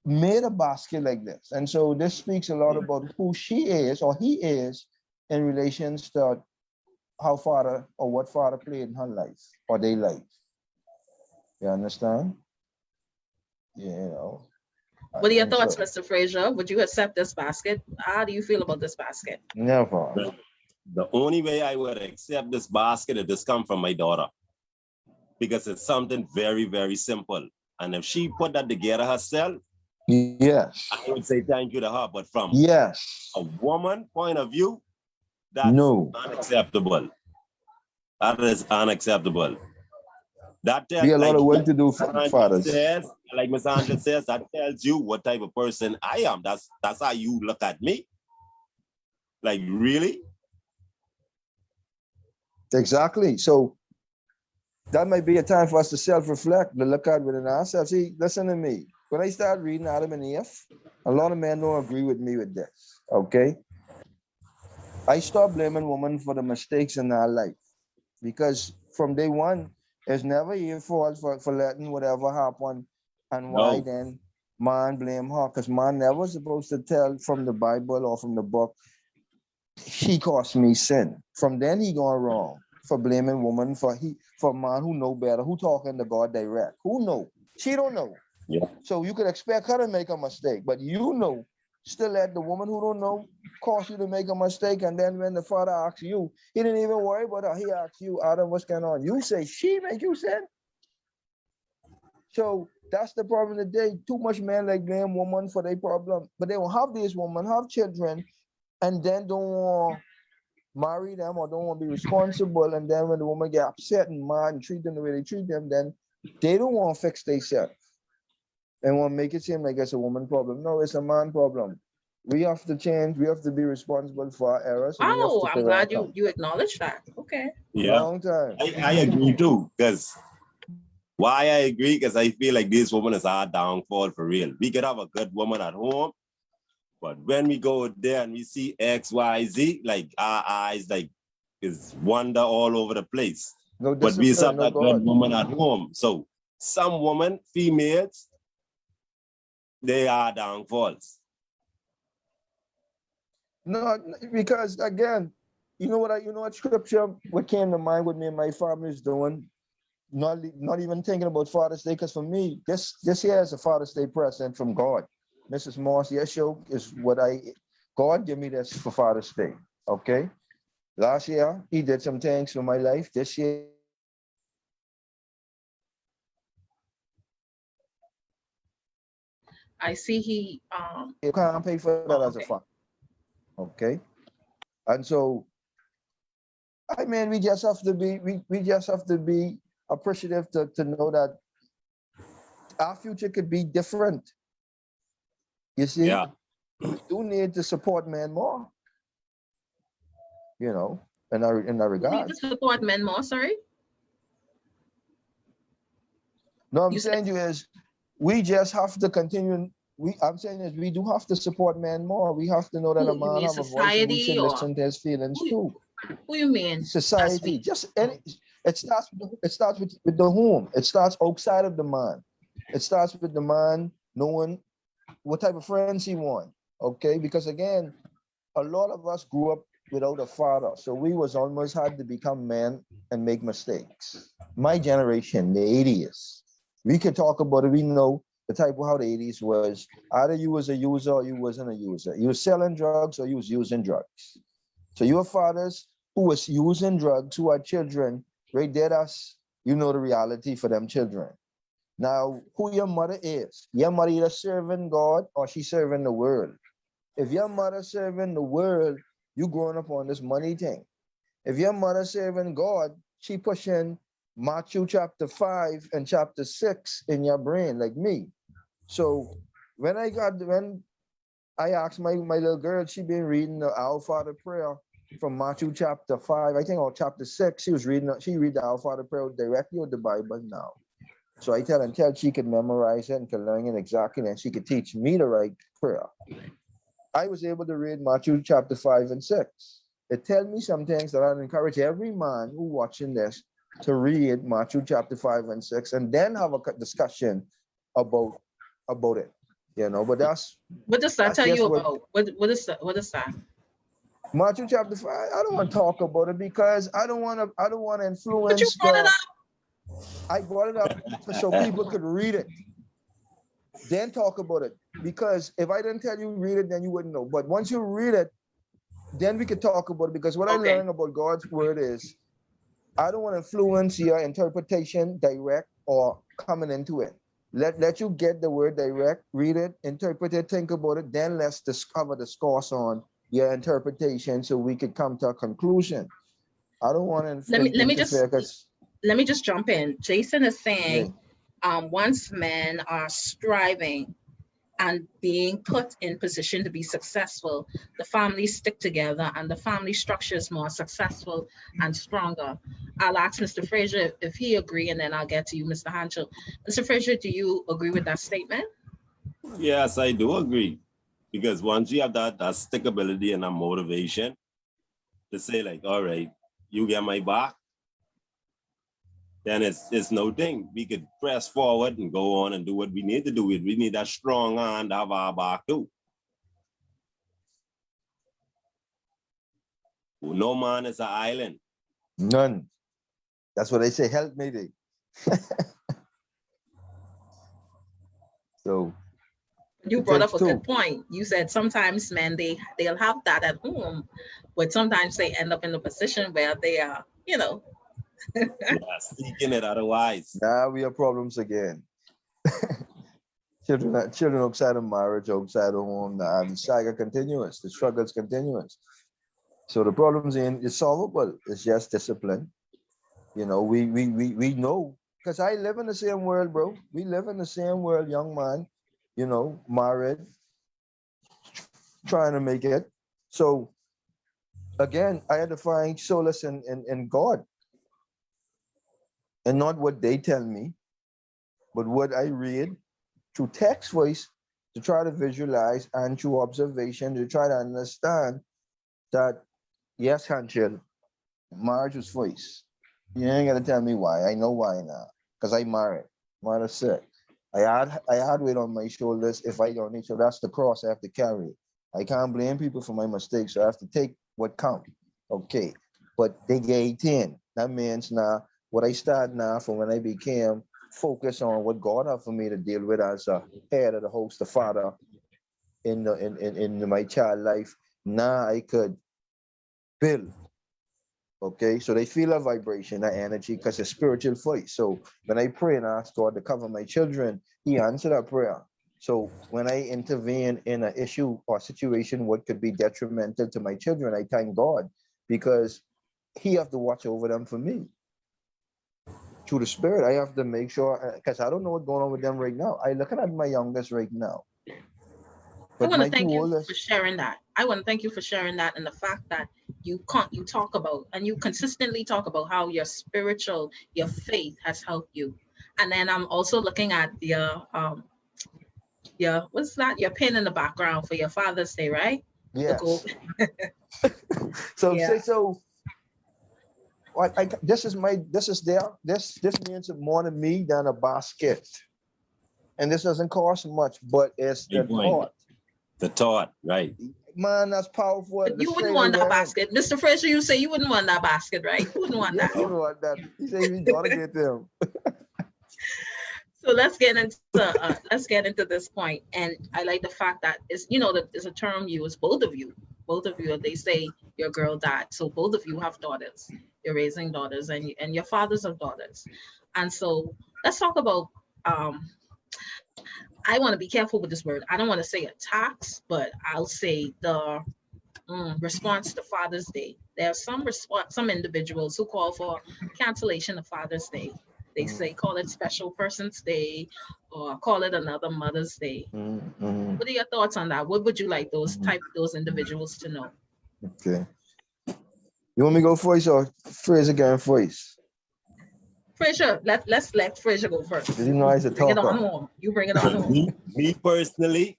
made a basket like this. And so this speaks a lot about who she is or he is in relation to how father or what father played in her life or their life. You understand? What are your thoughts, Mr. Frazier? Would you accept this basket? How do you feel about this basket? Never. The only way I would accept this basket is this come from my daughter. because it's something very, very simple. And if she put that together herself, Yes. I would say thank you to her. But from Yes. a woman point of view, that's No. unacceptable. That is unacceptable. That Be tells, a lot like of work to do, Angela fathers. says, like Miss Angela says, that tells you what type of person I am. That's how you look at me. Like, really? Exactly. So that might be a time for us to self-reflect, to look at within ourselves. See, listen to me. When I start reading Adam and Eve, a lot of men don't agree with me with this. Okay. I start blaming women for the mistakes in our life because from day one, it's never your fault for letting whatever happen and why No. then man blame her because man never supposed to tell from the Bible or from the book, she caused me sin. From then he going wrong for blaming woman for man who know better, who talking to God direct, who know. She don't know. Yeah. So you could expect her to make a mistake, but you know, still let the woman who don't know cause you to make a mistake. And then when the father asks you, he didn't even worry about her. He asked you, Adam, what's going on? You say she make you sin. So that's the problem today. Too much men like blame woman for their problem, but they don't have these women, have children, and then don't want marry them or don't want to be responsible. And then when the woman get upset and mad and treat them the way they treat them, then they don't want to fix themselves and want to make it seem like it's a woman problem. No, it's a man problem. We have to change. We have to be responsible for our errors and we have Oh, to I'm glad correct them. you acknowledge that. Okay. Yeah. Long time. I agree too. Because why I agree? Because I feel like this woman is our downfall for real. We could have a good woman at home, but when we go there and we see X, Y, Z, like our eyes like is wander all over the place. No But we discipline, have no that good God. woman at home. So some women, females, they are downfalls. No, because again, you know what scripture what came to mind with me and my family is doing? Not even thinking about Father's Day, because for me, this year is a Father's Day present from God. Mrs. Moss, yes, show is what God give me this for Father's Day. Okay. Last year, he did some things for my life. This year, I see you can't pay for that oh, as a okay. father. Okay. And so, I mean, we just have to be appreciative to know that our future could be different. You see, Yeah. we do need to support men more, you know, in that You need to regard. support men more, sorry. No, I'm You said saying to you is we just have to continue. I'm saying is we do have to support men more. We have to know that a who? You man mean have a voice and we society should or listen to his feelings who too. who you mean as Society, we? just any it starts with the home. It starts outside of the man. It starts with the man knowing what type of friends he want. Okay, because again, a lot of us grew up without a father, so we was almost had to become men and make mistakes. My generation, the 80s, we could talk about it. We know the type of how the 80s was. Either you was a user or you wasn't a user. You was selling drugs or you was using drugs. So your fathers who was using drugs, who are children, right there, that's the reality for them children. Now, who your mother is? Your mother either serving God or she serving the world. If your mother serving the world, you growing up on this money thing. If your mother serving God, she pushing Matthew chapter 5 and chapter 6 in your brain, like me. So when I asked my little girl, she been reading the Our Father prayer from Matthew chapter 5, I think, or chapter 6. She read the Our Father prayer directly with the Bible now. So I tell her until she could memorize it and could learn it exactly, and she could teach me the right prayer. I was able to read Matthew chapter 5 and 6. It tells me some things that I'd encourage every man who watching this to read Matthew chapter 5 and 6 and then have a discussion about it. But What does that that's tell you just what about? What is that? Matthew chapter 5. I don't want to talk about it because I don't want to But you influence brought it the. up. I brought it up so people could read it, then talk about it. Because if I didn't tell you read it, then you wouldn't know. But once you read it, then we could talk about it. Because what I Okay. learned about God's word is I don't want to influence your interpretation direct or coming into it. Let you get the word direct, read it, interpret it, think about it. Then let's discover, discourse on your interpretation so we could come to a conclusion. I don't want to Let me let me just interfere because, let me just jump in. Jason is yeah, saying, once men are striving and being put in position to be successful, the families stick together and the family structure is more successful and stronger. I'll ask Mr. Fraser if he agree, and then I'll get to you, Mr. Hanchel. Mr. Fraser, do you agree with that statement? Yes, I do agree. Because once you have that stickability and that motivation to say, like, all right, you get my back, then it's no thing. We could press forward and go on and do what we need to do. We need that strong hand to have our back too. No man is an island. none. That's what they say. Help me, they. So You it brought up takes a good two. point. You said sometimes men they'll have that at home, but sometimes they end up in a position where they are, Yeah, seeking it otherwise. Now we have problems again. Children outside of marriage, outside of home, the saga continuous, the struggle's continuous. So the problems in is solvable. It's just discipline. We know because I live in the same world, bro. We live in the same world, young man. Married, trying to make it. So again, I had to find solace in God and not what they tell me, but what I read through text voice to try to visualize and through observation to try to understand that yes, Hanchel, marriage was voice. You ain't gotta tell me why. I know why now. Because I married. Mother said. I had weight on my shoulders if I don't need so that's the cross I have to carry. I can't blame people for my mistakes. So I have to take what count. Okay. But they get 18. That means now what I start now from when I became focused on what God had for me to deal with as a head of the host, the father in my child life. Now I could build. Okay, so they feel a vibration, that energy, because it's spiritual voice. So when I pray and ask God to cover my children, He answered that prayer. So when I intervene in an issue or situation what could be detrimental to my children, I thank God because He have to watch over them for me. Through the Spirit, I have to make sure because I don't know what's going on with them right now. I looking at my youngest right now, I but want to my two thank you for oldest, sharing that. I want to thank you for sharing that and the fact that you talk about and you consistently talk about how your faith has helped you. And then I'm also looking at your what's that? Your pin in the background for your Father's Day, right? The gold. yes. So Yeah. say so. This means more to me than a basket, and this doesn't cost much, but it's the Great point. thought. The thought, right? Man, that's powerful. But The you wouldn't shade I want that wearing. basket. Mr. Fraser, you say you wouldn't want that basket, right? You wouldn't want Yes, that. you know what that. He said we gotta get them. So let's get into this point, and I like the fact that it's that there's a term used, both of you. They say your girl dad, so both of you have daughters. You're raising daughters, and your fathers have daughters, and so let's talk about. I want to be careful with this word. I don't want to say attacks, but I'll say the response to Father's Day. There are some individuals who call for cancellation of Father's Day. They say call it Special Persons Day or call it another Mother's Day. Mm-hmm. What are your thoughts on that? What would you like those individuals to know? Okay. You want me to go first or Fraser going first? Fraser, let's let Fraser go first. Because you know he's a Bring it on talker. home. You bring it on Because home. me personally,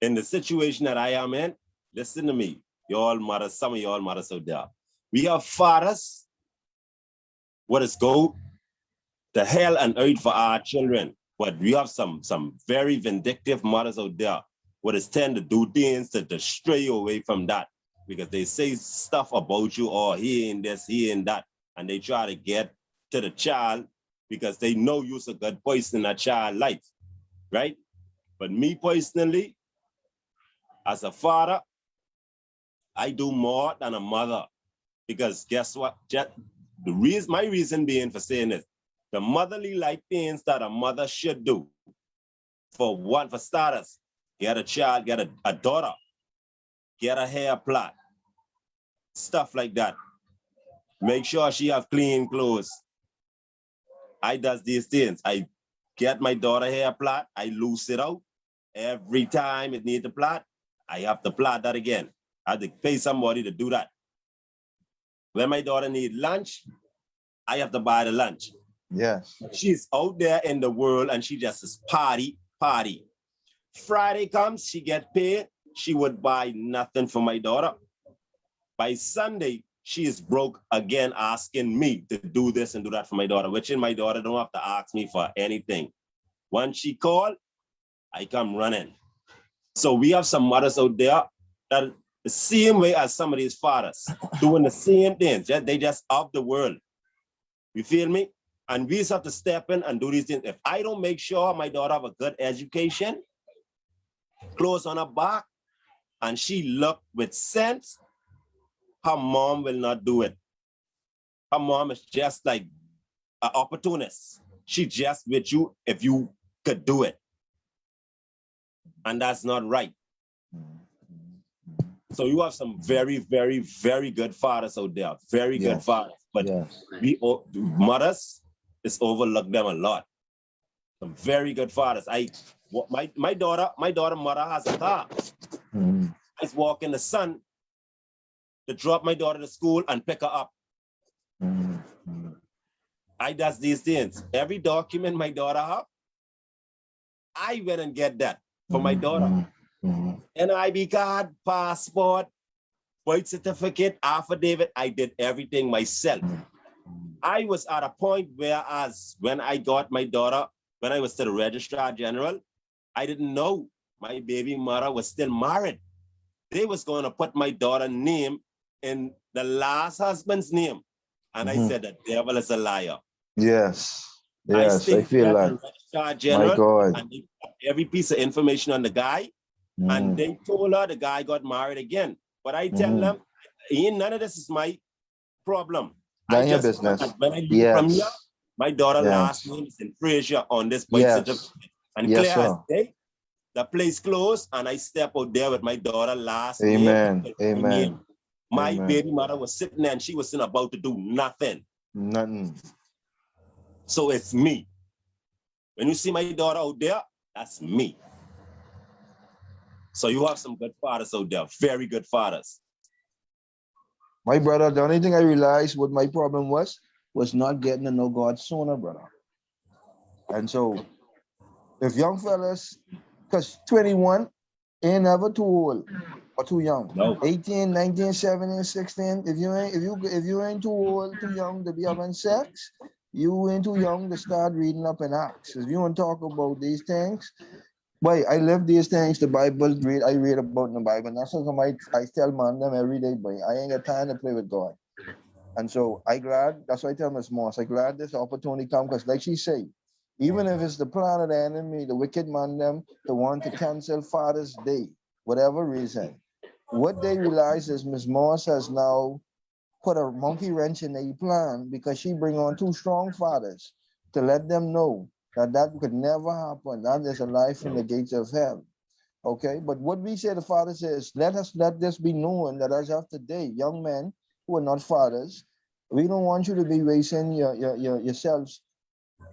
in the situation that I am in, listen to me, y'all mothers, some of y'all mothers out there. We are fathers. What is go to hell and earth for our children. But we have some very vindictive mothers out there what is tend to do things to stray you away from that because they say stuff about you or he and this, he and that, and they try to get to the child because they know you're a good person in that child life, right? But me personally, as a father, I do more than a mother because guess what? My reason being for saying this, the motherly like things that a mother should do. For starters, get a child, get a daughter, get a hair plait, stuff like that. Make sure she have clean clothes. I does these things. I get my daughter hair plait, I loose it out. Every time it needs a plait, I have to plait that again. I have to pay somebody to do that. When my daughter need lunch, I have to buy the lunch. Yes. She's out there in the world and she just is party. Friday comes, she get paid. She would buy nothing for my daughter. By Sunday, she is broke again, asking me to do this and do that for my daughter, which my daughter don't have to ask me for anything. Once she call, I come running. So we have some mothers out there that the same way as some of these fathers, doing the same things. They just of the world. You feel me? And we just have to step in and do these things. If I don't make sure my daughter have a good education, clothes on her back, and she look with sense, her mom will not do it. Her mom is just like an opportunist. She just with you if you could do it. And that's not right. So you have some very, very, very good fathers out there. Very good fathers. But we mothers just overlook them a lot. Some very good fathers. My daughter mother has a car. I just walk in the sun to drop my daughter to school and pick her up. I does these things. Every document my daughter have, I went and get that for my daughter. NIB card, passport, birth certificate, affidavit, I did everything myself. I was at a point where when I got my daughter, when I was to the Registrar General, I didn't know my baby mother was still married. They was going to put my daughter's name in the last husband's name. And I said, the devil is a liar. Yes. I Yes, I feel that. Registrar General, my God. and they put every piece of information on the guy. And they told her the guy got married again. But I tell them, none of this is my problem. Not your business. When I leave from here, my daughter's last name is in Frazier on this birth certificate. And clear as day, the place closed, and I step out there with my daughter last name. Amen. My baby mother was sitting there and she wasn't about to do nothing. Nothing. So it's me. When you see my daughter out there, that's me. So you have some good fathers out there, very good fathers. My brother, the only thing I realized what my problem was not getting to know God sooner, brother. And so if young fellas, because 21 ain't never too old or too young. No. 18, 19, 17, 16. If you ain't too old, too young to be having sex, you ain't too young to start reading up in Acts. If you want to talk about these things, boy, I live these things. The Bible, I read about in the Bible. And that's what I tell man them every day, boy. I ain't got time to play with God. And so that's why I tell Miss Moss, I glad this opportunity come, because like she say, even if it's the plan of the enemy, the wicked man them, to want to cancel Father's Day, whatever reason, what they realize is Miss Moss has now put a monkey wrench in their plan, because she bring on two strong fathers to let them know that could never happen. That is a life in the gates of hell. Okay, but what we say, the Father says, let this be known that as of today, young men who are not fathers, we don't want you to be wasting yourselves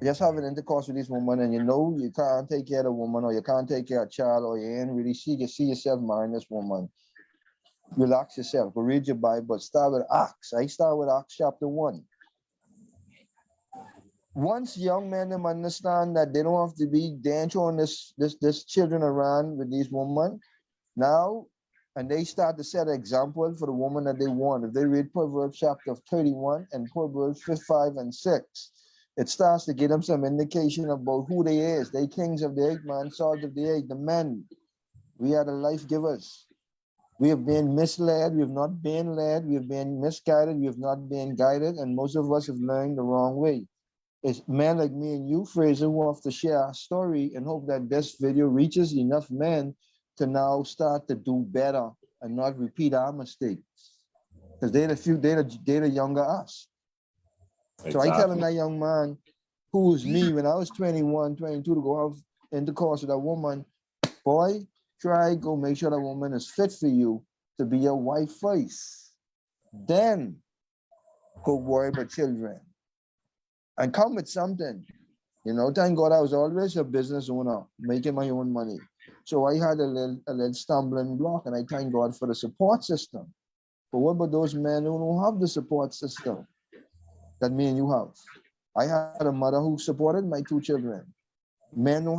just having intercourse with this woman, and you know you can't take care of a woman, or you can't take care of a child, or you ain't really see yourself marrying this woman. Relax yourself. Go read your Bible. Start with Acts. I start with Acts chapter 1. Once young men them understand that they don't have to be dancing this children around with these women now, and they start to set an example for the woman that they want. If they read Proverbs chapter 31 and Proverbs 5 and 6, it starts to give them some indication about who they is. They kings of the earth, man, salt of the earth, the men. We are the life givers. We have been misled. We have not been led. We have been misguided. We have not been guided. And most of us have learned the wrong way. It's men like me and you, Fraser, who have to share our story and hope that this video reaches enough men to now start to do better and not repeat our mistakes. Because they're the younger us. So I telling Exactly. that young man who was me when I was 21, 22 to go have intercourse with a woman, boy, try go make sure that woman is fit for you to be your wife first. Then go worry about children and come with something. You know, thank God I was always a business owner, making my own money. So I had a little stumbling block, and I thank God for the support system. But what about those men who don't have the support system that me and you have? I had a mother who supported my two children.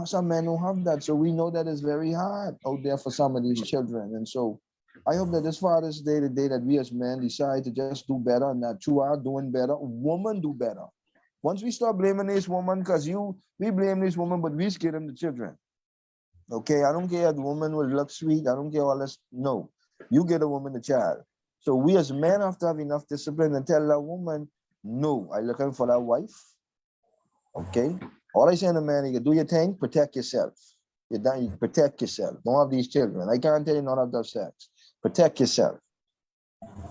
Some men don't have that. So we know that it's very hard out there for some of these children. And so I hope that this Father's Day, the day that we as men decide to just do better and that you are doing better, women do better. Once we start blaming this woman, because we blame this woman, but we scare them the children. Okay, I don't care if the woman will look sweet. I don't care all this. No, you get a woman a child. So we as men have to have enough discipline and tell that woman, no, I looking for that wife. Okay, all I say to the man, you can do your thing, protect yourself. You're done, you protect yourself. Don't have these children. I can't tell you not have sex. Protect yourself.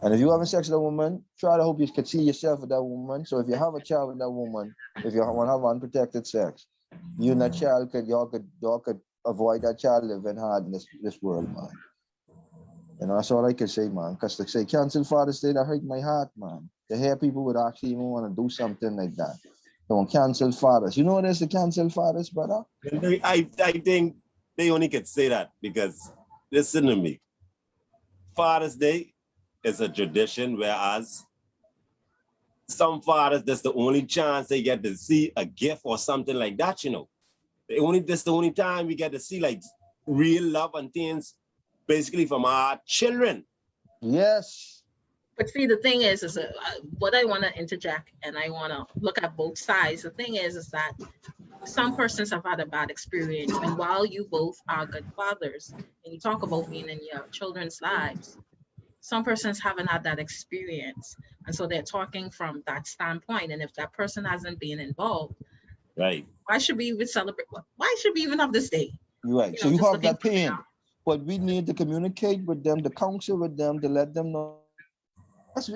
And if you having sex with a woman, try to hope you can see yourself with that woman. So if you have a child with that woman, if you want to have unprotected sex, you and that child y'all could avoid that child living hard in this world, man. You know, that's all I can say, man. Because to say cancel Father's Day, that hurt my heart, man. To hear people would actually even want to do something like that. Don't cancel fathers. You know what it is to cancel fathers, brother? I think they only could say that because, listen to me, Father's Day is a tradition, whereas some fathers, that's the only chance they get to see a gift or something like that, you know. That's the only time we get to see like real love and things basically from our children. Yes. But see, the thing is what I want to interject, and I want to look at both sides. The thing is that some persons have had a bad experience, and while you both are good fathers, and you talk about being in your children's lives, some persons haven't had that experience, and so they're talking from that standpoint. And if that person hasn't been involved, Right. why should we even celebrate? Why should we even have this day? Right. So you Just have looking that for pain, but we need to communicate with them, to counsel with them, to let them know.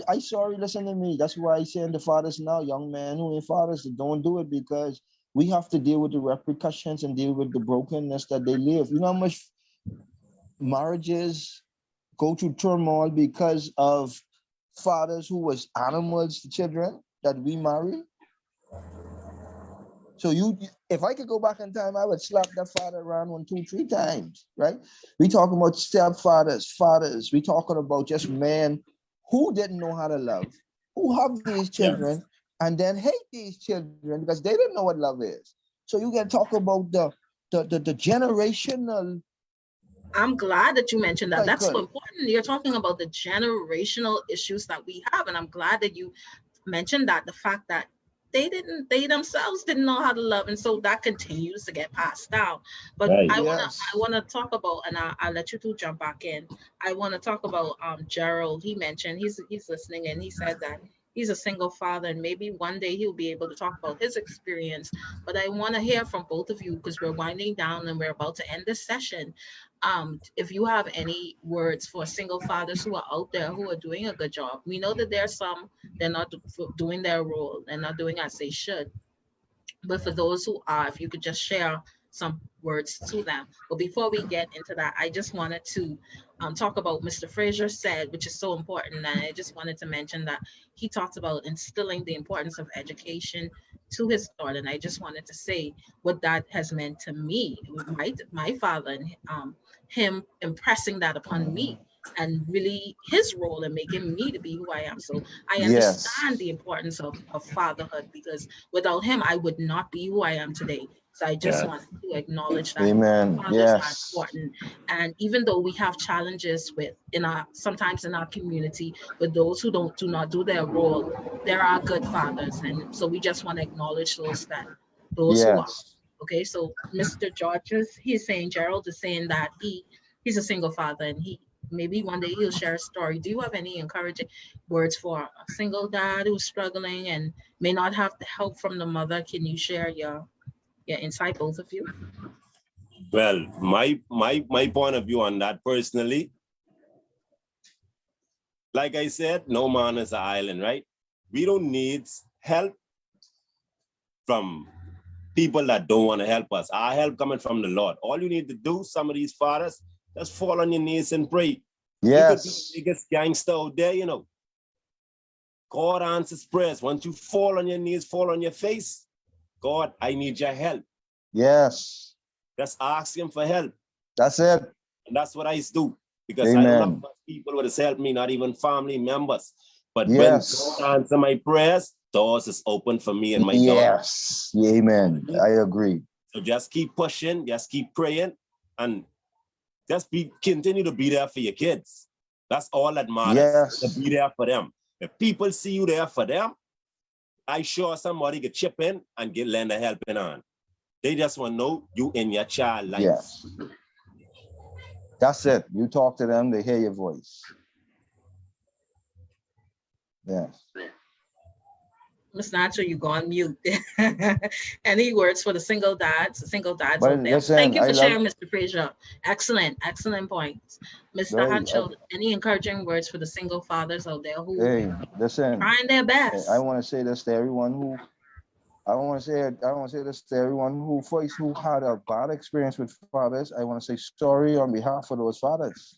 I sorry, listen to me. That's why I say the fathers now, young men who ain't fathers, don't do it, because we have to deal with the repercussions and deal with the brokenness that they live. You know how much marriages go through turmoil because of fathers who was animals to children that we marry? So if I could go back in time, I would slap that father around 1, 2, 3 times, right? We talking about stepfathers, fathers. We talking about just men who didn't know how to love, who have these children, Yes. and then hate these children because they didn't know what love is. So you can talk about the generational I'm glad that you mentioned that. That's so cycle. important. You're talking about the generational issues that we have, and I'm glad that you mentioned that, the fact that they themselves didn't know how to love, and so that continues to get passed down. But Right. I wanna talk about, and I'll let you two jump back in. I want to talk about Gerald. He mentioned he's listening, and he said that he's a single father, and maybe one day he'll be able to talk about his experience. But I want to hear from both of you, because we're winding down and we're about to end this session. If you have any words for single fathers who are out there who are doing a good job. We know that there are some, they're not doing their role, they're not doing as they should. But for those who are, if you could just share some words to them. But before we get into that, I just wanted to talk about Mr. Fraser said, which is so important. And I just wanted to mention that he talked about instilling the importance of education to his daughter. And I just wanted to say what that has meant to me, my father, and him impressing that upon me, and really his role in making me to be who I am. So I Yes. understand the importance of fatherhood, because without him, I would not be who I am today. So I just Yeah. wanted to acknowledge that Amen. fathers are Yes. important. And even though we have challenges sometimes in our community with those who do not do their role, there are good fathers. And so we just want to acknowledge those who are. Yes. Okay, so Mr. Georges, Gerald is saying that he's a single father, and maybe one day he'll share a story. Do you have any encouraging words for a single dad who's struggling and may not have the help from the mother? Can you share your insight, both of you? Well, my point of view on that personally, like I said, no man is an island, right? We don't need help from people that don't want to help us. Our help coming from the Lord. All you need to do, some of these fathers, just fall on your knees and pray. You could be Yes. the biggest gangster out there, you know. God answers prayers. Once you fall on your knees, fall on your face, God, I need your help. Yes. Just ask him for help. That's it. And that's what I used to do. Because I don't have Amen. much people who has helped me, not even family members. But when Yes. God answers my prayers, doors is open for me and my daughter. Yes. Amen. I agree. So just keep pushing, just keep praying, and just continue to be there for your kids. That's all that matters. Yes. To be there for them. If people see you there for them, I sure somebody could chip in and lend a helping hand. They just want to know you in your child life. Yes. That's it. You talk to them, they hear your voice. Yes. Miss Nacho, you go on mute. Any words for the single dads But out there? listen, Thank you I for love, sharing, Mr. Frazier. Excellent points. Mr. right, Hatchell, any encouraging words for the single fathers out there who hey, listen, trying their best? I want to say this to everyone who, I want to say this to everyone who had a bad experience with fathers. I want to say sorry on behalf of those fathers.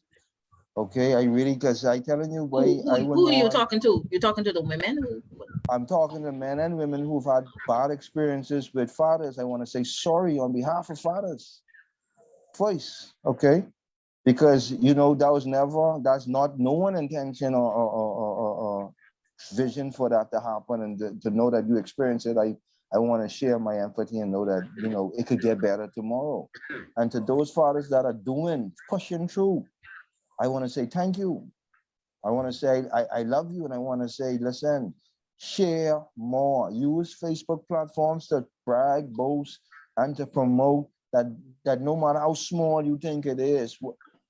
Okay, I really, because I telling you, boy, I wouldn't Who are you want. talking to? You're talking to the women who? I'm talking to men and women who've had bad experiences with fathers. I want to say sorry on behalf of fathers. Voice, okay? Because you know that's not no one intention or vision for that to happen, and to know that you experience it. I want to share my empathy and know that it could get better tomorrow. And to those fathers that are pushing through, I want to say thank you. I want to say I love you, and I want to say, listen, share more. Use Facebook platforms to brag, boast, and to promote that no matter how small you think it is,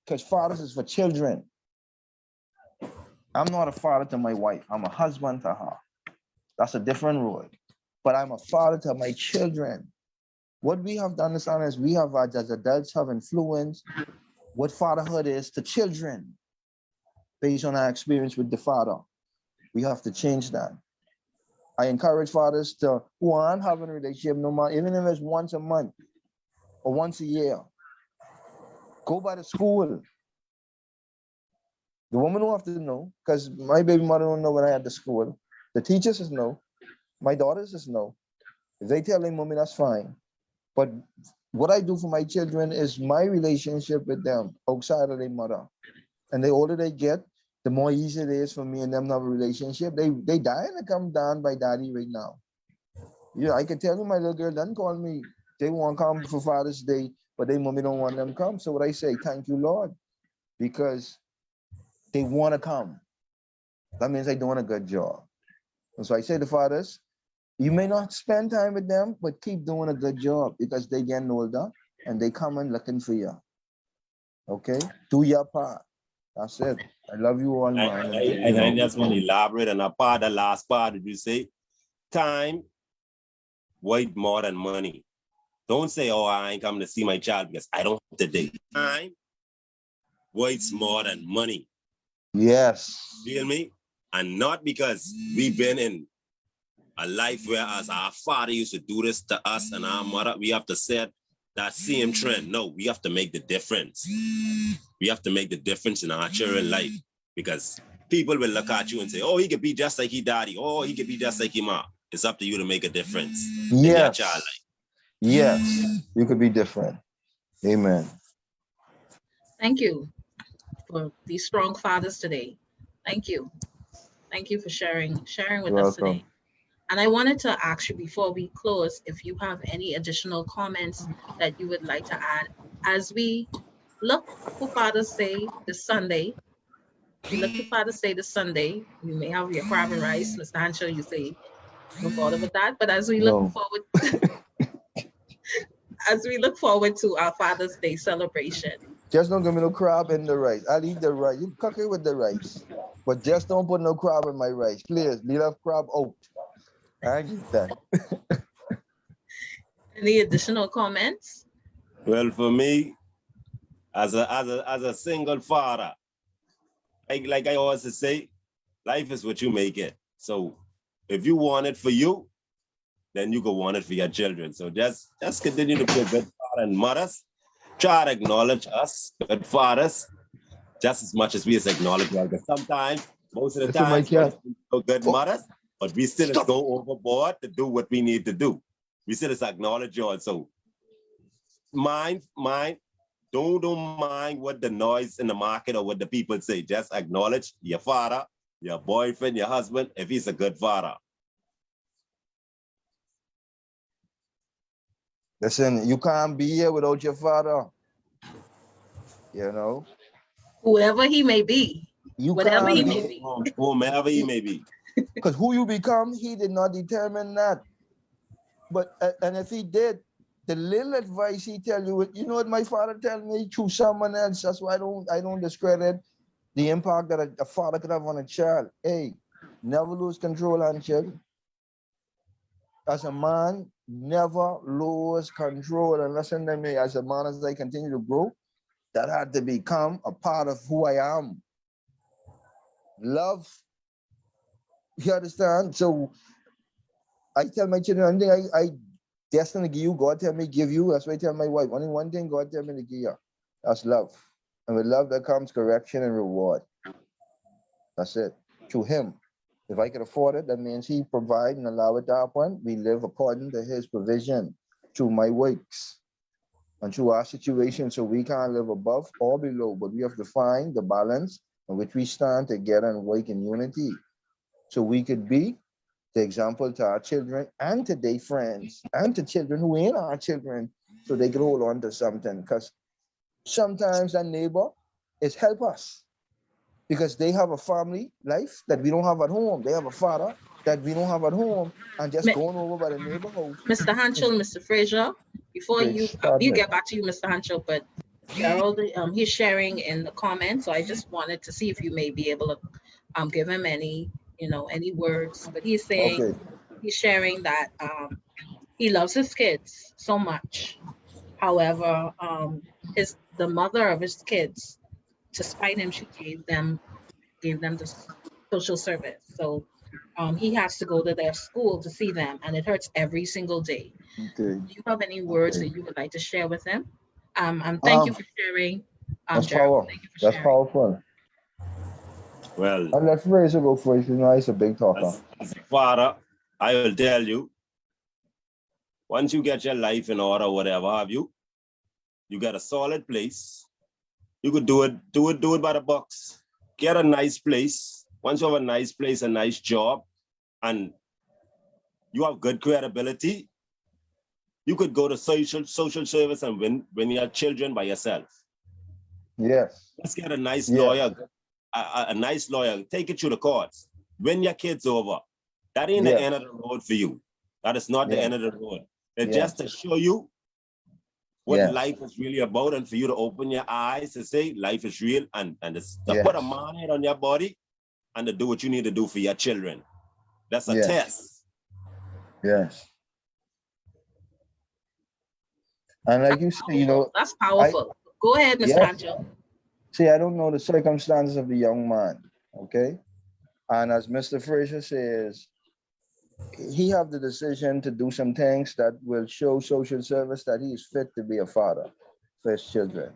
because fathers is for children. I'm not a father to my wife. I'm a husband to her. That's a different role. But I'm a father to my children. What we have to understand is we have, as adults, have influenced what fatherhood is to children based on our experience with the father. We have to change that. I encourage fathers to who aren't having a relationship no matter, even if it's once a month or once a year. Go by the school. The woman will have to know, because my baby mother don't know when I had the school. The teachers just know. My daughters just know. If they tell them, mommy, that's fine. But what I do for my children is my relationship with them outside of their mother. And the older they get, the more easy it is for me and them to have a relationship. They dying to come down by daddy right now. Yeah, I can tell you my little girl doesn't call me. They want to come for Father's Day, but they mommy don't want them to come. So what I say, thank you, Lord, because they want to come. That means they're doing a good job. And so I say to fathers, you may not spend time with them, but keep doing a good job because they getting older and they coming looking for you. Okay? Do your part. That's it. I love you all, man. And I just want to elaborate on the last part that you say, time weight more than money. Don't say, oh, I ain't coming to see my child because I don't have today. Time weights more than money. Yes. Feel me? And not because we've been in a life where as our father used to do this to us and our mother, we have to set that same trend. No, we have to make the difference. We have to make the difference in our children's life because people will look at you and say, oh, he could be just like his daddy. Oh, he could be just like his mom. It's up to you to make a difference in your child life. Yes, you could be different. Amen. Thank you for these strong fathers today. Thank you. Thank you for sharing with You're us welcome. today. And I wanted to ask you before we close if you have any additional comments that you would like to add as we look for Father's Day this Sunday. We look for Father's Day this Sunday. You may have your crab and rice, Mr. Hancho, you say no bother with that. But as we look No. forward to our Father's Day celebration. Just don't give me no crab in the rice. I'll eat the rice. You cook it with the rice. But just don't put no crab in my rice. Please, leave that crab out. I get that. Any additional comments? Well, for me, as a single father, like I always say, life is what you make it. So if you want it for you, then you go want it for your children. So just continue to be a good father, and mothers try to acknowledge us, good fathers, just as much as we acknowledge them. Because sometimes, most of the Listen, my time, cat. we're good Oh, mothers, but we still stop. go overboard to do what we need to do. We still acknowledge you. So mind, don't mind what the noise in the market or what the people say. Just acknowledge your father, your boyfriend, your husband, if he's a good father. Listen, you can't be here without your father. You know, Whoever he may be, you whatever he can't may be, be. Whomever he may be. because who you become, he did not determine that. But and if he did, the little advice he tell you, you know what my father tell me through someone else. That's why I don't discredit the impact that a father could have on a child. Hey, never lose control on children. As a man, never lose control. And listen to me, as a man, as I continue to grow, that had to become a part of who I am. Love, you understand? So I tell my children, one thing I destined to give you, God tell me give you. That's why I tell my wife, only one thing God tell me to give you. That's love. And with love that comes correction and reward. That's it. To him. If I could afford it, that means he provide and allow it to happen. We live according to his provision through my works and through our situation. So we can't live above or below, but we have to find the balance in which we stand together and work in unity. So we could be the example to our children and to their friends and to children who ain't our children, so they can hold on to something. Because sometimes that neighbor is help us because they have a family life that we don't have at home. They have a father that we don't have at home, and just Mi- going over by the neighbor house Mr. Hanchel, is Mr. Frazier, before you pardon you me. get back to you, Mr. Hanchel, but Gerald, he's sharing in the comments, so I just wanted to see if you may be able to give him any, any words. But he's saying, Okay. he's sharing that he loves his kids so much. However, the mother of his kids, to spite him, she gave them the social service. So he has to go to their school to see them, and it hurts every single day. Okay. Do you have any words Okay. that you would like to share with him? Thank you Um, for sharing, that's Gerald. power. Thank you for That's sharing. powerful. Well, And let Fraser go first. You know, he's a big talker. as a father, I will tell you, once you get your life in order, whatever have you, you got a solid place. You could do it by the bucks. Get a nice place. Once you have a nice place, a nice job, and you have good credibility, you could go to social service and win your children by yourself. Yes. Let's get a nice Yes. lawyer, a nice lawyer, take it to the courts, win your kids over. That ain't the Yes. end of the road for you. That is not the Yes. end of the road. It's Yes. just to show you what Yes. life is really about, and for you to open your eyes to say life is real, and it's to Yes. put a mind on your body and to do what you need to do for your children. That's a Yes. test. Yes. And like you say, you know, That's I powerful. Go ahead, Mr. yes. Hanchel. See, I don't know the circumstances of the young man. Okay. And as Mr. Fraser says, he have the decision to do some things that will show social service that he is fit to be a father for his children.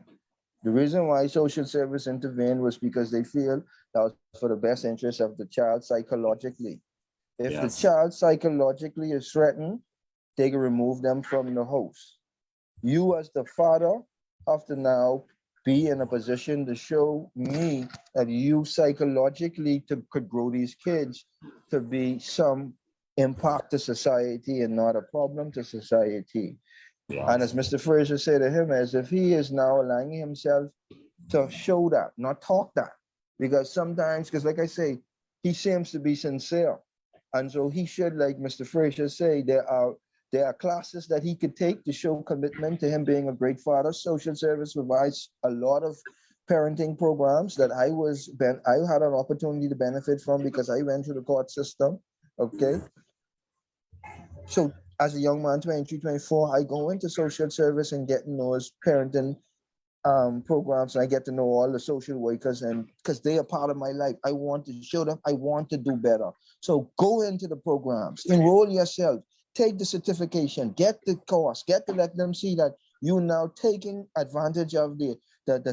The reason why social service intervened was because they feel that was for the best interest of the child psychologically. If the Yes. child psychologically is threatened, they can remove them from the house. You as the father have to now be in a position to show me that you psychologically could grow these kids to be some impact to society and not a problem to society. And as Yes. Mr. Fraser said to him, as if he is now allowing himself to show that, not talk that. Because sometimes, because like I say, he seems to be sincere. And so he should, like Mr. Fraser say, there are classes that he could take to show commitment to him being a great father. Social service provides a lot of parenting programs that I had an opportunity to benefit from because I went through the court system. Okay. So as a young man, 23, 24, I go into social service and getting those parenting programs, and I get to know all the social workers, and because they are part of my life, I want to show them I want to do better. So go into the programs, enroll yourself, take the certification, get the course, get to let them see that you now taking advantage of the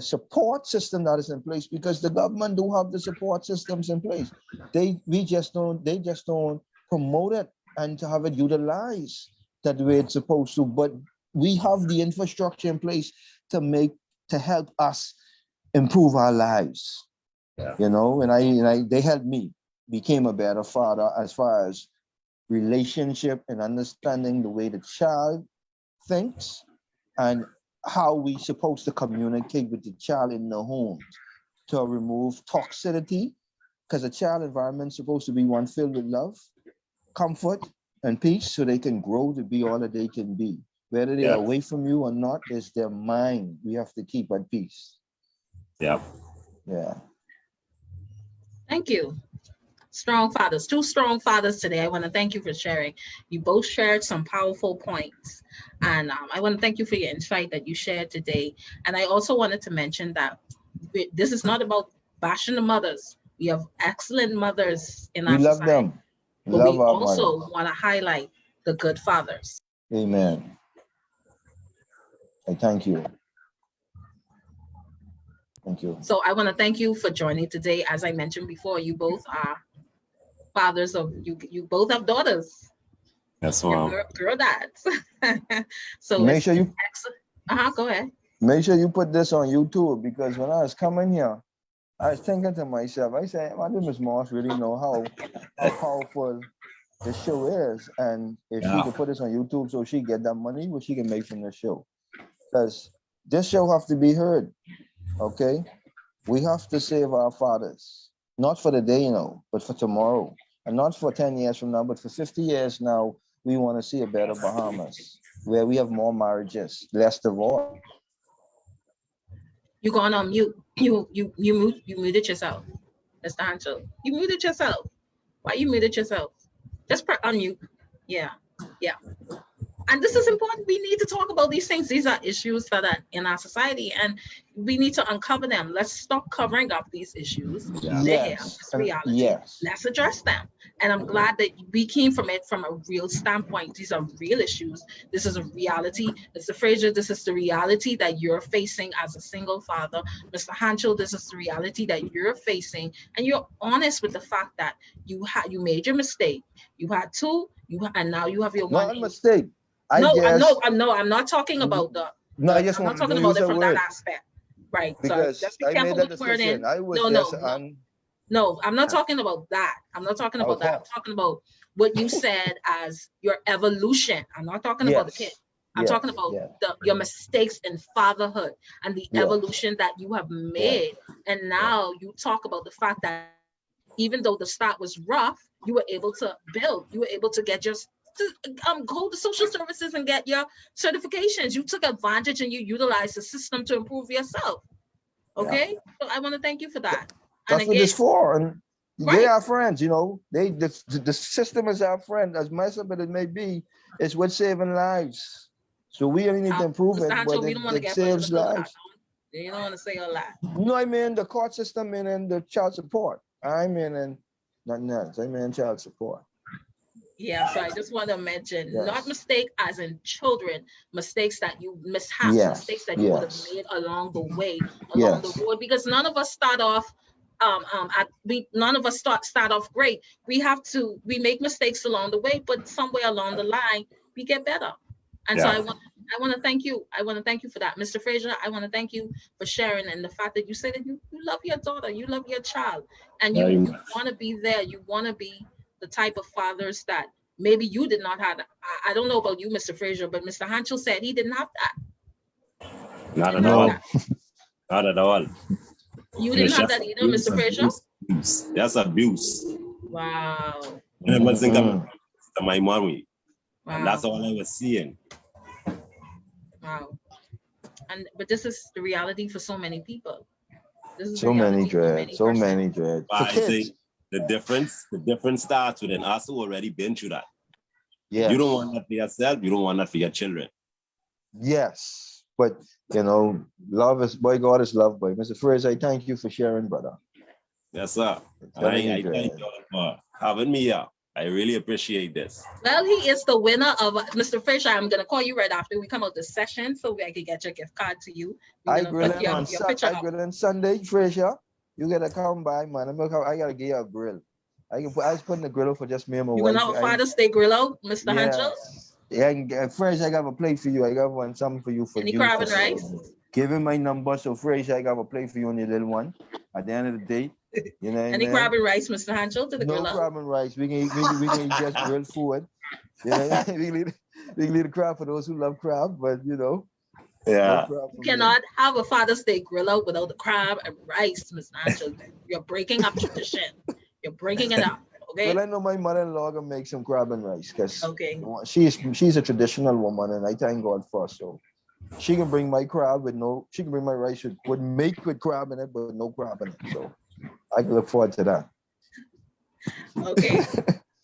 support system that is in place, because the government do have the support systems in place. They just don't promote it and to have it utilized that way it's supposed to. But we have the infrastructure in place to help us improve our lives. Yeah. You know, and they helped me became a better father as far as relationship and understanding the way the child thinks and how we supposed to communicate with the child in the home to remove toxicity, because a child environment is supposed to be one filled with love, comfort, and peace, so they can grow to be all that they can be. Whether they're away from you or not, is their mind we have to keep at peace. Yeah. Yeah. Thank you. Strong fathers, two strong fathers today. I want to thank you for sharing. You both shared some powerful points. And I want to thank you for your insight that you shared today. And I also wanted to mention that this is not about bashing the mothers. We have excellent mothers in We our love society, them. but Love we our also mothers. want to highlight the good fathers. Amen. I thank you. Thank you. So I want to thank you for joining today. As I mentioned before, you both are fathers of you both have daughters. That's You're why. girl dads. So Make it's sure you excellent. Go ahead. make sure you put this on YouTube, because when I was coming here, I was thinking to myself, I said, I think Miss Moss really know how powerful the show is, and if she Yeah. could put this on YouTube so she get that money, what she can make from the show, because this show have to be heard. Okay, we have to save our fathers, not for the day, but for tomorrow, and not for 10 years from now, but for 50 years now. We want to see a better Bahamas where we have more marriages, less divorce. You're going on mute. You muted yourself, Mr. Hancho. You muted yourself. Why you muted yourself? Just unmute. Yeah. Yeah. And this is important. We need to talk about these things. These are issues that are in our society, and we need to uncover them. Let's stop covering up these issues. Yeah. They're here. Yes, It's and reality. yes, Let's address them. And I'm glad that we came from it from a real standpoint. These are real issues. This is a reality. Mr. Fraser, this is the reality that you're facing as a single father. Mr. Hancho, this is the reality that you're facing. And you're honest with the fact that you made your mistake. You had two, and now you have your one. not a mistake. I No, guess I'm not talking about no. I just I'm not wanted talking to about use it a from that word aspect. Right. So because just be I made careful that with decision. wording. I was No, just no, no. on. No, I'm not talking about that. I'm not talking about that. I'm Okay. talking about what you said as your evolution. I'm not talking about the kid. Yes. I'm Yes. talking about Yes. your mistakes in fatherhood and the Yes. evolution that you have Yes. made. And now you talk about the fact that even though the start was rough, you were able to build. You were able to get your go to social services and get your certifications. You took advantage and you utilized the system to improve yourself. Okay, Yeah. so I want to thank you for that. And That's what again, it's for. And they right. are friends. The system is our friend. As messed up as it may be, it's what's saving lives. So we only need to improve Mr. it, Hancho, but we it, don't want to it get saves political. lives. You don't want to say a lot. No, I mean the court system and the child support. I mean and nothing else. I mean child support. Yeah, so I just want to mention not Yes. mistake as in children, mistakes that you mishaps, Yes. mistakes that you would have Yes. made along the way, along the Yes. road, because none of us start off none of us start off great. We make mistakes along the way, but somewhere along the line we get better. And so Yeah. I want to thank you. I want to thank you for that. Mr. Fraser, I want to thank you for sharing and the fact that you say that you love your daughter, you love your child, and Very you much. want to be there. You want to be the type of fathers that maybe you did not have. I don't know about you, Mr. Fraser, but Mr. Hanchel said he didn't have that. Not at Didn't have all. No. that. Not at all. You And didn't it's have just that either, abuse, Mr. Fraser. abuse, abuse. That's abuse. Wow. And I was thinking Mm-mm. to my mommy. And that's Wow. all I was seeing. Wow. But this is the reality for so many people. This is the So many reality for dread. many So persons. many dread. But For I kids. think the difference starts with an us who already been through that. Yes. You don't want that for yourself, you don't want that for your children. Yes. But love is boy, God is love, boy. Mr. Fraser, I thank you for sharing, brother. Yes, sir. And Telling you, I thank Dread. you all for having me here. I really appreciate this. Well, he is the winner of Mr. Fisher. I'm gonna call you right after we come out this session so I can get your gift card to you. We're I gonna grill put in on your picture up. Sunday, Frazier. You gotta come by, man. I gotta get you a grill. I was putting the grill for just me and my You wife. gonna have a Father's Day grill out, Mr. Hancho? Yeah, I can get Frazier. I got a plate for you. I got one something for you Any crab and rice? Give him my number, so Frazier, I got a plate for you on your little one. At the end of the day, you know. Any crab and rice, Mr. Hancho, to the grill No out? crab and rice. We can eat just grilled food. You know, we can leave the crab for those who love crab, but you know. Yeah. No You cannot have a Father's Day grill out without the crab and rice, Mr. Hancho. You're breaking up tradition. You're breaking it up. Okay. Well, I know my mother-in-law gonna make some crab and rice because she's a traditional woman, and I thank God for her. So she can bring my crab she can bring my rice with crab in it, but no crab in it. So I can look forward to that. Okay.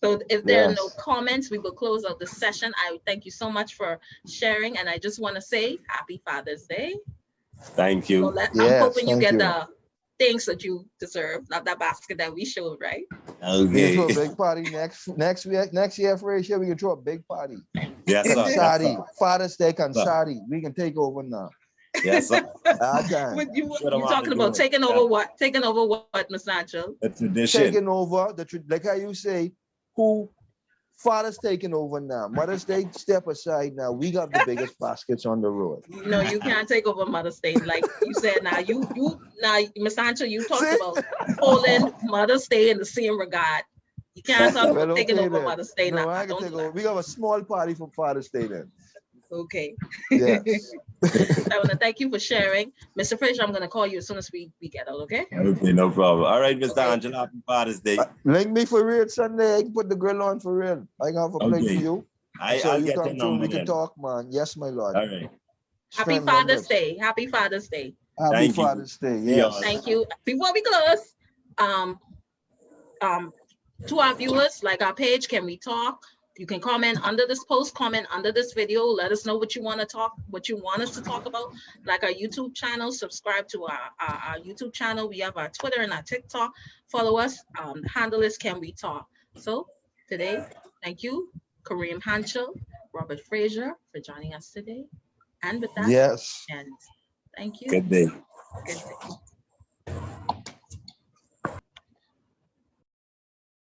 So if there are no comments, we will close out the session. I thank you so much for sharing, and I just want to say Happy Father's Day. Thank you. So I'm hoping you get the things that you deserve, not that basket that we showed, right? Okay. We can throw a big party next year for a year. We can throw a big party. Yes, sir. Kansari, Father's Day Kansari. We can take over now. Yes, sir. You talking about taking over what? Taking over what, Mr. Nacho? The tradition. Taking over like how you say, who Father's taking over now. Mother's Day, step aside now. We got the biggest baskets on the road. No, you can't take over Mother's Day. Like you said, now Mr. Nacho, you talked about holding Mother's Day in the same regard. You can't talk about taking over Mother's Day now. I can take over. We got a small party for Father's Day then. Okay. Yes. I want to thank you for sharing. Mr. Frazier, I'm going to call you as soon as we get out, okay? Okay, no problem. All right, Mr. Angela, happy Father's Day. Link me for real Sunday. I can put the grill on for real. I can have a plate for you. I'll get the number. We can talk, man. Yes, my Lord. All right. Happy Father's Day. Happy Father's Day. Happy Father's Day. Yes. Thank you. Before we close, to our viewers, like our page, Can We Talk? You can comment under this post, comment under this video. Let us know what you want us to talk about. Like our YouTube channel, subscribe to our YouTube channel. We have our Twitter and our TikTok. Follow us. The handle is Can We Talk? So today, thank you, Kareem Hancho, Robert Frazier, for joining us today. And with that, yes. And thank you. Good day. Good day.